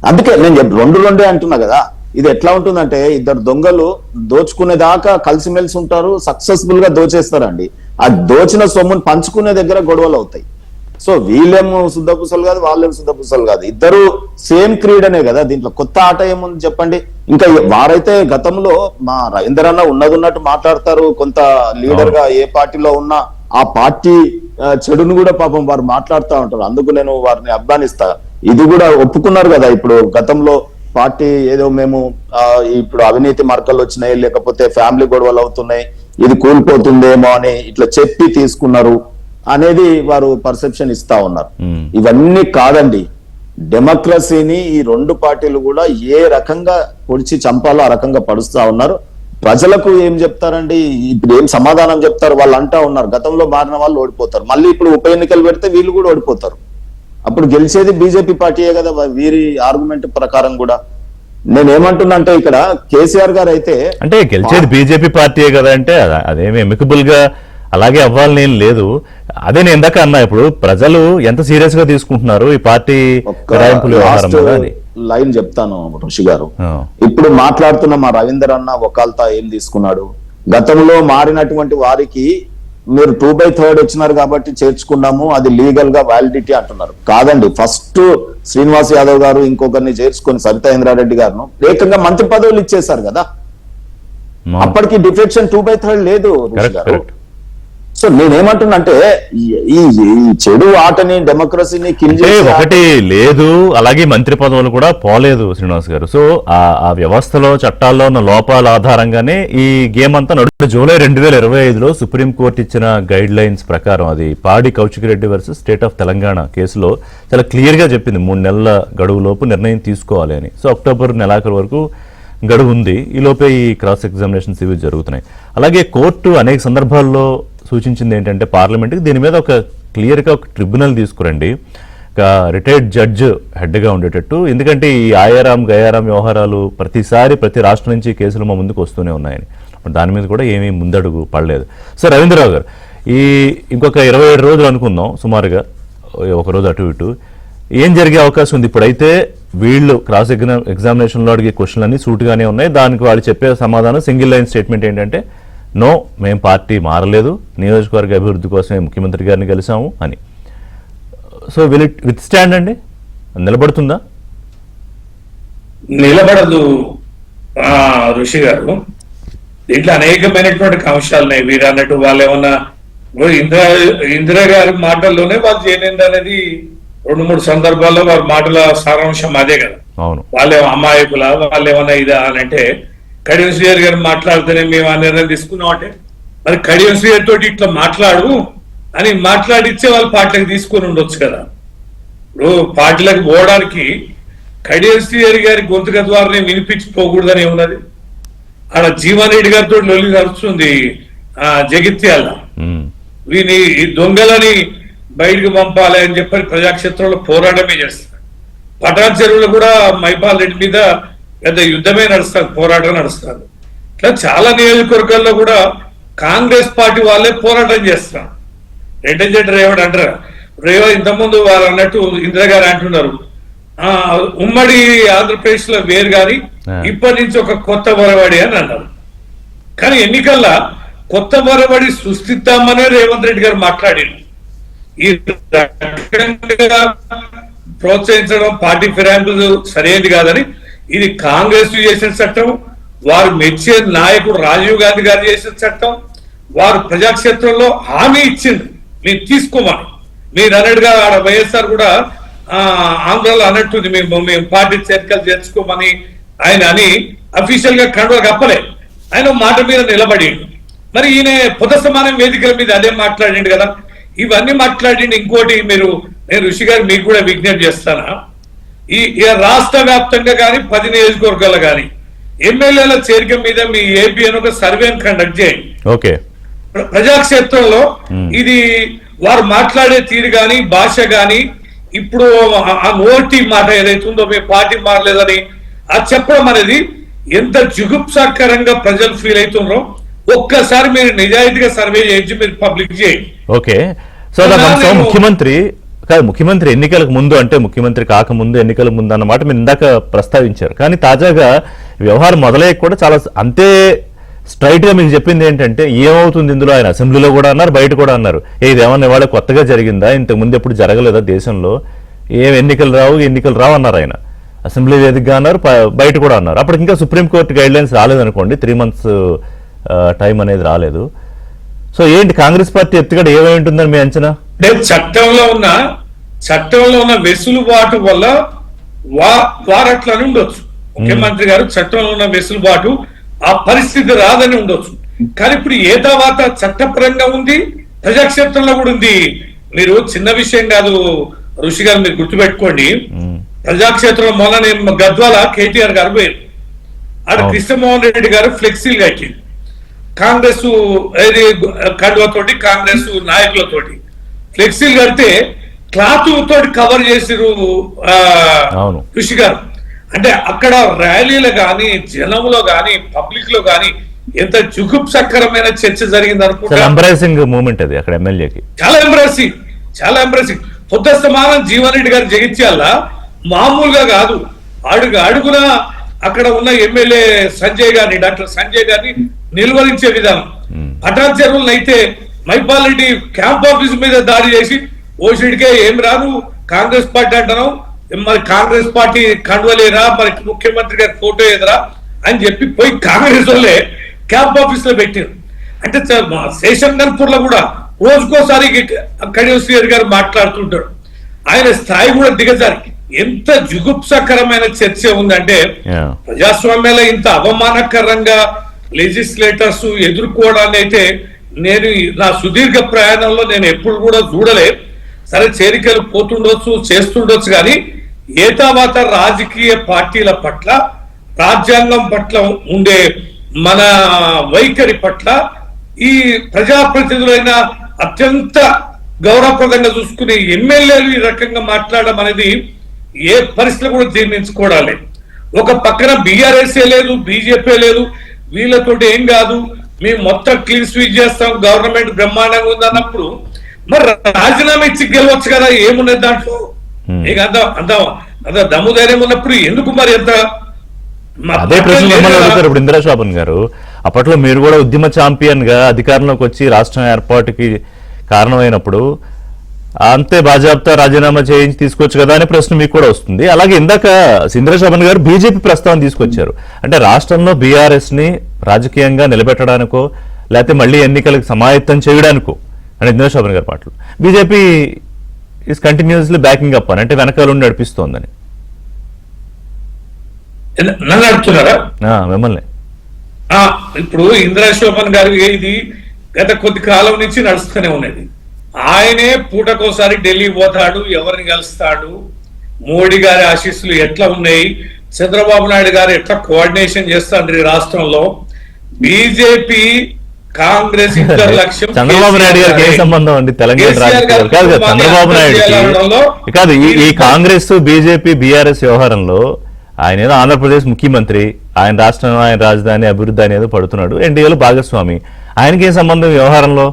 అందుకే నేను 2 అంటున్నా కదా. ఇది ఎట్లా ఉంటుందంటే, ఇద్దరు దొంగలు దోచుకునేదాకా కలిసిమెలిసి ఉంటారు, సక్సెస్ఫుల్ గా దోచేస్తారండి. ఆ దోచిన సొమ్మును పంచుకునే దగ్గర గొడవలు అవుతాయి. సో వీళ్ళేమో శుద్ధపూసలు కాదు, వాళ్ళేమో శుద్ధపూసలు కాదు, ఇద్దరు సేమ్ క్రీడనే కదా. దీంట్లో కొత్త ఆట ఏముంది చెప్పండి. ఇంకా వారైతే గతంలో మా రవీందర్ అన్న ఉన్నట్టు మాట్లాడతారు, కొంత లీడర్ గా ఏ పార్టీలో ఉన్నా ఆ పార్టీ చెడును కూడా పాపం వారు మాట్లాడుతూ ఉంటారు. అందుకు నేను వారిని అభిమానిస్తా. ఇది కూడా ఒప్పుకున్నారు కదా, ఇప్పుడు గతంలో పార్టీ ఏదో మేము ఇప్పుడు అవినీతి మార్కలు వచ్చినాయి, లేకపోతే ఫ్యామిలీ గొడవలు అవుతున్నాయి, ఇది కూలిపోతుందేమో అని ఇట్లా చెప్పి తీసుకున్నారు అనేది వారు పర్సెప్షన్ ఇస్తా ఉన్నారు. ఇవన్నీ కాదండి, డెమోక్రసీని ఈ 2 పార్టీలు కూడా ఏ రకంగా పొడిచి చంపాలో ఆ రకంగా పడుస్తా ఉన్నారు. ప్రజలకు ఏం చెప్తారండి, ఇప్పుడు ఏం సమాధానం చెప్తారు? వాళ్ళు అంటా ఉన్నారు, గతంలో మారిన వాళ్ళు ఓడిపోతారు, మళ్ళీ ఇప్పుడు ఉప ఎన్నికలు పెడితే వీళ్ళు కూడా ఓడిపోతారు. అప్పుడు గెలిచేది బీజేపీ పార్టీయే కదా వీరి ఆర్గ్యుమెంట్ ప్రకారం కూడా. నేనేమంటున్నా అంటే, ఇక్కడ కేసీఆర్ గారు అయితే అంటే గెలిచేది బీజేపీ పార్టీయే కదా అంటే అదేమి ఎమికబుల్ గా అలాగే అవ్వాలని ఏం లేదు. అదే నేను ఇందాక అన్నా, ఇప్పుడు ప్రజలు ఎంత సీరియస్ గా తీసుకుంటున్నారు ఈ పార్టీ లైన్ చెప్తాను ఋషి గారు. ఇప్పుడు మాట్లాడుతున్న మా రవీందర్ అన్న ఒకాల్తా ఏం తీసుకున్నాడు, గతంలో మారినటువంటి వారికి మీరు 2/3 వచ్చినారు కాబట్టి చేర్చుకున్నాము, అది లీగల్ గా వ్యాలిడిటీ అంటున్నారు. కాదండి, ఫస్ట్ శ్రీనివాస్ యాదవ్ గారు ఇంకొకరిని చేర్చుకొని సరితా ఇంద్రారెడ్డి గారు ఏకంగా మంత్రి పదవులు ఇచ్చేశారు కదా. అప్పటికి డిఫెక్షన్ 2/3 లేదు. సో నేనేమంటున్నా అంటే, ఈ చెడు ఆటని డెమోక్రసీని ఒకటి లేదు, అలాగే మంత్రి పదవులు కూడా పోలేదు శ్రీనివాస్ గారు. సో ఆ వ్యవస్థలో చట్టాల్లో ఉన్న లోపాల ఆధారంగానే ఈ గేమ్ అంతా నడుస్తుంది. జూలై 2025లో సుప్రీంకోర్టు ఇచ్చిన గైడ్ లైన్స్ ప్రకారం, అది పాడి Kaushik Reddy versus state of Telangana కేసులో చాలా క్లియర్ గా చెప్పింది 3 నెలల గడువులోపు నిర్ణయం తీసుకోవాలి అని. సో అక్టోబర్ నెలాఖరు వరకు గడువు ఉంది. ఈ లోపే ఈ క్రాస్ ఎగ్జామినేషన్స్ ఇవి జరుగుతున్నాయి. అలాగే కోర్టు అనేక సందర్భాల్లో సూచించింది ఏంటంటే, పార్లమెంట్కి దీని మీద ఒక క్లియర్గా ఒక ట్రిబ్యునల్ తీసుకురండి, ఒక రిటైర్డ్ జడ్జ్ హెడ్గా ఉండేటట్టు. ఎందుకంటే ఈ ఆయారాం గయారాం వ్యవహారాలు ప్రతి రాష్ట్రం నుంచి కేసులు మా ముందుకు వస్తూనే ఉన్నాయని, దాని మీద కూడా ఏమీ ముందడుగు పడలేదు. సో రవీంద్రరావు గారు, ఇంకొక 27 రోజులు అనుకుందాం సుమారుగా, ఒక రోజు అటు ఇటు, ఏం జరిగే అవకాశం ఉంది? ఇప్పుడైతే వీళ్ళు క్రాస్ ఎగ్జామినేషన్లో అడిగే క్వశ్చన్లన్నీ సూటుగానే ఉన్నాయి. దానికి వాళ్ళు చెప్పే సమాధానం సింగిల్ లైన్ స్టేట్మెంట్ ఏంటంటే, నో, మేం పార్టీ మారలేదు, నియోజకవర్గ అభివృద్ధి కోసమే ముఖ్యమంత్రి గారిని కలిసాము అని. So will it with stand అండి? నిలబడుతుందా? నిలబడదు ఋషి గారు. దీంట్లో అనేకమైనటువంటి అంశాలు ఉన్నాయి. వీరు అన్నట్టు వాళ్ళు ఏమన్నా ఇందిరా గారి మాటల్లోనే వాళ్ళు చేయలేదు అనేది 2-3 సందర్భాల్లో వారి మాటల సారాంశం అదే కదా. వాళ్ళేమో అమాయకుల, వాళ్ళు ఏమన్నా ఇదా అని అంటే, కడియం శ్రీహరి గారు మాట్లాడితేనే మేము ఆ నిర్ణయం తీసుకున్నాం అంటే, మరి కడియం శ్రీహరి తోటి ఇట్లా మాట్లాడు అని మాట్లాడిచ్చే వాళ్ళు పార్టీలకు తీసుకొని ఉండొచ్చు కదా. ఇప్పుడు పార్టీలకు పోవడానికి కడియం శ్రీహరి గారి గొంతుక ద్వారానే వినిపించిపోకూడదని ఏమున్నది? ఆడ జీవన్ రెడ్డి గారితో లొల్లి నడుస్తుంది జగిత్యాల. ఈ దొంగలని బయటకు పంపాలి అని చెప్పి ప్రజాక్షేత్రంలో పోరాటమే చేస్తారు. పటాన్ చెరువులో కూడా మైపాల్ రెడ్డి మీద పెద్ద యుద్ధమే నడుస్తారు, పోరాటం నడుస్తారు. ఇట్లా చాలా నియోజకవర్గాల్లో కూడా కాంగ్రెస్ పార్టీ వాళ్ళే పోరాటం చేస్తారు. రెడ్డి రేవడ్ అంటారు, ఇంతకుముందు వారు అన్నట్టు ఇందిరాగారు అంటున్నారు ఉమ్మడి ఆంధ్రప్రదేశ్ లో వేరు కానీ ఇప్పటి నుంచి ఒక కొత్త వరవడి అని అన్నారు. కానీ ఎన్నికల్లో కొత్త వరవడి సృష్టిద్దామనే రేవంత్ రెడ్డి గారు మాట్లాడారు. ఈ రకంగా ప్రోత్సహించడం పార్టీ ఫిరాయింపులు సరైనది కాదని, ఇది కాంగ్రెస్ చేసిన చట్టం, వారు మెచ్చే నాయకుడు రాజీవ్ గాంధీ గారు చేసిన చట్టం, వారు ప్రజాక్షేత్రంలో హామీ ఇచ్చింది మీరు తీసుకోమని. మీరు అన్నట్టుగా ఆడ వైఎస్ఆర్ కూడా ఆంధ్రలో అన్నట్టుంది మేము పార్టీ చేరికలు చేర్చుకోమని ఆయన అని అఫీషియల్ గా కండువా కప్పలే, ఆయన మాట మీద నిలబడి. మరి ఈయన పొద సమానం వేదికల మీద అదే మాట్లాడిండు కదా, ఇవన్నీ మాట్లాడిండు. ఇంకోటి నేను ఋషి గారు మీకు కూడా విజ్ఞప్తి చేస్తానా, ఈ రాష్ట్ర వ్యాప్తంగా కానీ 10 నియోజకవర్గాలు కానీ ఎమ్మెల్యేల చేరిక మీద మీ ఏపీ అని ఒక సర్వేని కండక్ట్ చేయండి. ఓకే, ప్రజాక్షేత్రంలో ఇది వారు మాట్లాడే తీరు గాని భాష గాని, ఇప్పుడు ఆ నోటి మాట ఏదైతే ఉందో మీ పార్టీ మారలేదని అది చెప్పడం అనేది ఎంత జుగుప్సాకరంగా ప్రజలు ఫీల్ అవుతున్నారో ఒక్కసారి మీరు నిజాయితీగా సర్వే చేయించి మీరు పబ్లిక్ చేయండి. ఓకే, సో ముఖ్యమంత్రి ఎన్నికలకు ముందు, అంటే ముఖ్యమంత్రి కాకముందు ఎన్నికల ముందు అన్నమాట మీరు ఇందాక ప్రస్తావించారు. కానీ తాజాగా వ్యవహారం మొదలయ్యక కూడా చాలా అంతే స్ట్రైట్ గా మీకు చెప్పింది ఏంటంటే ఏమవుతుంది ఇందులో, ఆయన అసెంబ్లీలో కూడా అన్నారు, బయట కూడా అన్నారు. ఇదేమన్నా ఇవాళ కొత్తగా జరిగిందా, ఇంతకు ముందు ఎప్పుడు జరగలేదా దేశంలో, ఏం ఎన్నికలు రావు అన్నారు. ఆయన అసెంబ్లీ వేదికగా అన్నారు, బయట కూడా అన్నారు. అప్పటికి ఇంకా సుప్రీంకోర్టు గైడ్ లైన్స్ రాలేదనుకోండి, 3 months టైం అనేది రాలేదు. సో ఏంటి కాంగ్రెస్ పార్టీ ఎత్తుగడ ఏమై ఉంటుందని మీ అంచనా? చట్టంలో ఉన్న వెసులుబాటు వల్ల వారు అట్లని ఉండొచ్చు. ముఖ్యమంత్రి గారు చట్టంలో ఉన్న వెసులుబాటు ఆ పరిస్థితి రాదని ఉండొచ్చు. కానీ ఇప్పుడు ఏ తర్వాత చట్టపరంగా ఉంది, ప్రజాక్షేత్రంలో కూడా ఉంది. మీరు చిన్న విషయం కాదు ఋషి గారు, మీరు గుర్తుపెట్టుకోండి. ప్రజాక్షేత్రంలో మొన్న నేను గద్వాల కేటీఆర్ గారు పోయారు, ఆడ కృష్ణమోహన్ రెడ్డి గారు ఫ్లెక్సీలు కట్టింది కాంగ్రెస్ కండువతోటి, కాంగ్రెస్ నాయకులతోటి ఫ్లెక్సీలు కడితే క్లాత్ తోటి కవర్ చేసిరు ఋషి గారు. అంటే అక్కడ ర్యాలీలో గాని, జనంలో గాని, పబ్లిక్ లో గాని ఎంత జుగుప్సకరమైన చర్చ జరిగింది అనుకుంటా. ఎంబ్రేసింగ్ మూమెంట్ అది అక్కడ ఎమ్మెల్యేకి, చాలా ఎంబ్రేసింగ్. పొద్దుస్తమానం జీవన్ రెడ్డి గారు జగిత్యాల మామూలుగా కాదు, అడుగున అక్కడ ఉన్న ఎమ్మెల్యే సంజయ్ గారిని, డాక్టర్ సంజయ్ గారిని నిలువరించే విధానం. పటాన్ చెరువులను అయితే మైపాల్ రెడ్డి క్యాంప్ ఆఫీస్ మీద దాడి చేసి ఓషిడికే ఏం రాను కాంగ్రెస్ పార్టీ అంటాను, మరి కాంగ్రెస్ పార్టీ కండువలేరా, మరి ముఖ్యమంత్రి గారి ఫోటో ఎదురా అని చెప్పి పోయి కాంగ్రెస్ వాళ్ళే క్యాంప్ ఆఫీస్ లో పెట్టారు. అంటే శేషంగన్పూర్ లో కూడా రోజుకోసారి కడియశ్రీ గారు మాట్లాడుతుంటాడు. ఆయన స్థాయి కూడా దిగజారి. ఎంత జుగుప్సకరమైన చర్చ ఉందంటే ప్రజాస్వామ్యంలో ఇంత అవమానకరంగా లెజిస్లేటర్స్ ఎదుర్కోవడాన్ని అయితే నేను నా సుదీర్ఘ ప్రయాణంలో నేను ఎప్పుడు కూడా చూడలే. సరే చేరికలు పోతుండొచ్చు, చేస్తుండొచ్చు, కానీ ఏతావాత రాజకీయ పార్టీల పట్ల, రాజ్యాంగం పట్ల ఉండే మన వైఖరి పట్ల ఈ ప్రజాప్రతినిధులైన అత్యంత గౌరవప్రదంగా చూసుకునే ఎమ్మెల్యేలు ఈ రకంగా మాట్లాడడం అనేది ఏ పరిస్థితులు కూడా జీర్ణించుకోవడాలి. ఒక పక్కన బీఆర్ఎస్ఏ లేదు, బీజేపీ లేదు, వీళ్ళతోటి ఏం కాదు, మేము మొత్తం క్లీన్ స్వీప్ చేస్తాం, గవర్నమెంట్ బ్రహ్మాండంగా ఉంది అన్నప్పుడు మరి రాజీనామా ఇచ్చి గెలవచ్చు కదా, ఏమున్నది దాంట్లో? నీకు అంత దమ్ము ధైర్యం ఉన్నప్పుడు ఎందుకు మరి ఎంత? అదే ప్రశ్న అడుగుతారు ఇప్పుడు ఇందిరా శోభన్ గారు. అప్పట్లో మీరు కూడా ఉద్యమ ఛాంపియన్ గా అధికారంలోకి వచ్చి రాష్ట్రం ఏర్పాటుకి కారణమైనప్పుడు అంతే బాజాబ్తా రాజీనామా చేయించి తీసుకోవచ్చు కదా అనే ప్రశ్న మీకు కూడా వస్తుంది. అలాగే ఇందాక ఇందిరా శోభన్ గారు బీజేపీ ప్రస్తావన తీసుకొచ్చారు. అంటే రాష్ట్రంలో బీఆర్ఎస్ ని రాజకీయంగా నిలబెట్టడానికో లేకపోతే మళ్ళీ ఎన్నికలకు సమాయత్తం చేయడానికో అని ఇందిరా శోభన్ గారి మాటలు, BJP is continuously backing up అని, అంటే వెనకాల ఉండి నడిపిస్తోందని. నన్ను అడుగుతున్నారా మిమ్మల్ని? ఇప్పుడు ఇందిరా శోభన్ గారు ఇది గత కొద్ది కాలం నుంచి నడుస్తూనే ఉన్నది. ఆయనే పూటకోసారి ఢిల్లీ పోతాడు, ఎవరిని కలుస్తాడు, మోడీ గారి ఆశీస్సులు ఎట్లా ఉన్నాయి, చంద్రబాబు నాయుడు గారు ఎట్లా కోఆర్డినేషన్ చేస్తాడు ఈ రాష్ట్రంలో, బీజేపీ కాంగ్రెస్ ఇద్దరు లక్ష్యం చంద్రబాబు నాయుడు గారికి ఏం సంబంధం అండి తెలంగాణ రాజకీయాలు? కాదు కదా, చంద్రబాబు నాయుడుకి కాదు ఈ కాంగ్రెస్ బీజేపీ బీఆర్ఎస్ వ్యవహారంలో ఆయన ఏదో ఆంధ్రప్రదేశ్ ముఖ్యమంత్రి, ఆయన రాష్ట్రం, ఆయన రాజధాని అభివృద్ధి అనేది పడుతున్నాడు, ఎన్డీఏలో భాగస్వామి. ఆయనకి ఏం సంబంధం వ్యవహారంలో?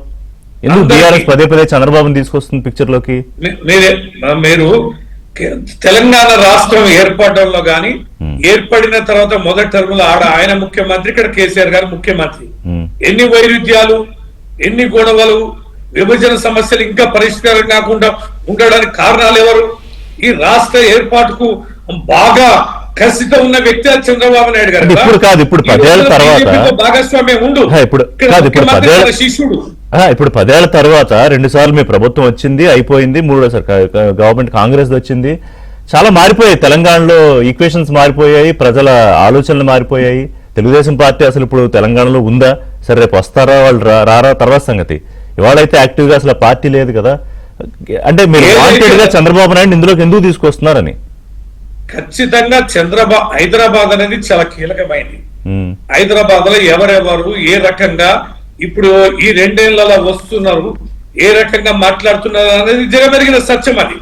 ఎందుకు బీఆర్ఎస్ పదే పదే చంద్రబాబుని తీసుకొస్తుంది పిక్చర్ లోకి? మీరు తెలంగాణ రాష్ట్రం ఏర్పడడంలో గాని ఏర్పడిన తర్వాత మొదటి టర్మ్ లో ఆయన ముఖ్యమంత్రి, ఇక్కడ కేసీఆర్ గారు ముఖ్యమంత్రి. ఎన్ని వైరుధ్యాలు, ఎన్ని గొడవలు, విభజన సమస్యలు ఇంకా పరిష్కారం కాకుండా ఉండడానికి కారణాలు ఎవరు? ఈ రాష్ట్ర ఏర్పాటుకు బాగా కసితో ఉన్న వ్యక్తి చంద్రబాబు నాయుడు గారు. ఇప్పుడు కాదు, ఇప్పుడు 10 ఏళ్ల తర్వాత భాగస్వామ్యం ఉండు. ఇప్పుడు 10 ఏళ్ల తర్వాత 2 సార్లు మీ ప్రభుత్వం వచ్చింది, అయిపోయింది. 3వ గవర్నమెంట్ కాంగ్రెస్ వచ్చింది. చాలా మారిపోయాయి తెలంగాణలో, ఈక్వేషన్స్ మారిపోయాయి, ప్రజల ఆలోచనలు మారిపోయాయి. తెలుగుదేశం పార్టీ అసలు ఇప్పుడు తెలంగాణలో ఉందా? సరే రేపు వస్తారా వాళ్ళు రారా తర్వాత సంగతి. ఇవాళైతే యాక్టివ్ గా అసలు పార్టీ లేదు కదా. అంటే మీరు వాంటెడ్ గా చంద్రబాబు నాయుడు ఇందులోకి ఎందుకు తీసుకొస్తున్నారని? ఖచ్చితంగా హైదరాబాద్ అనేది చాలా కీలకమైంది. హైదరాబాద్ లో ఎవరెవరు ఏ రకంగా ఇప్పుడు ఈ 2 ఏళ్లలో వస్తున్నారు, ఏ రకంగా మాట్లాడుతున్నారు అనేది జగమెరిగిన సత్యం. అది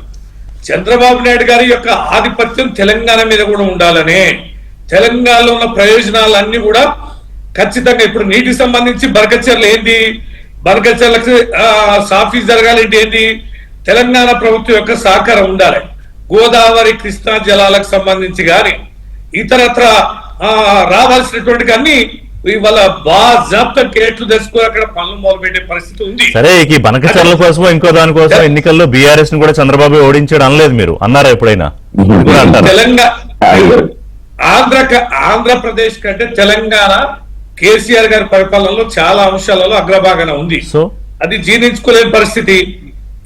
చంద్రబాబు నాయుడు గారి యొక్క ఆధిపత్యం తెలంగాణ మీద కూడా ఉండాలనే, తెలంగాణలో ఉన్న ప్రయోజనాలన్నీ కూడా ఖచ్చితంగా ఇప్పుడు నీటికి సంబంధించి బనకచెర్ల ఏంటి, బనకచెర్లకు సాఫీ జరగాలంటే ఏంటి, తెలంగాణ ప్రభుత్వం యొక్క సహకారం ఉండాలి. గోదావరి కృష్ణా జలాలకు సంబంధించి గాని ఇతరత్ర రావాల్సినటువంటి అన్ని ఇవాళ బాజాప్తం కేట్లు తెచ్చుకుని అక్కడ పనులు మొదలుపెట్టే పరిస్థితి ఉంది. సరే, ఈ బనకచెర్ల కోసం ఇంకో దానికోసం ఎన్నికల్లో బీఆర్ఎస్ ని కూడా చంద్రబాబు ఓడించాడు అనలేదు మీరు? అన్నారా ఎప్పుడైనా? తెలంగాణ ఆంధ్రప్రదేశ్ కంటే తెలంగాణ కేసీఆర్ గారి పరిపాలనలో చాలా అంశాలలో అగ్రభాగాన ఉంది. సో అది జీర్ణించుకోలేని పరిస్థితి.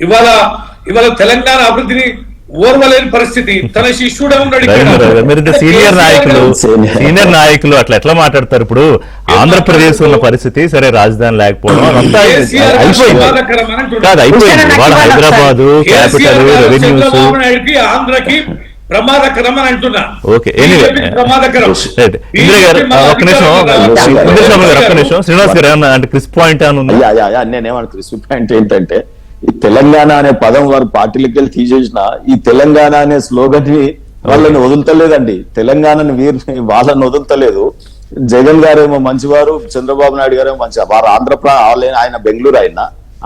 ఇవాళ తెలంగాణ అభివృద్ధిని ఓర్వలేని పరిస్థితి. తన శిష్యుడే ఉన్నాడు. సీనియర్ నాయకులు అట్లా ఎట్లా మాట్లాడతారు? ఇప్పుడు ఆంధ్రప్రదేశ్ ఉన్న పరిస్థితి సరే, రాజధాని లేకపోవడం అదంతా కాదు, అయిపోయింది. వాళ్ళ హైదరాబాద్ క్యాపిటల్, రెవెన్యూస్ ఆంధ్రకి ప్రమాదకరం అని అంటున్నా. ఓకే, ఇందిరా గారు ఒక్క నిమిషం, శ్రీనివాస్ గారు అంటే క్రిస్ పాయింట్ అని ఉంది. నేనేమన్నా క్రిస్ పాయింట్ ఏంటంటే, ఈ తెలంగాణ అనే పదం వారు పార్టీలకి వెళ్ళి తీసేసిన ఈ తెలంగాణ అనే స్లోగన్ ని వాళ్ళని వదులుతలేదండి. తెలంగాణని వాళ్ళని వదులుతలేదు. జగన్ గారేమో మంచివారు, చంద్రబాబు నాయుడు గారేమో మంచి వారు. ఆయన బెంగళూరు,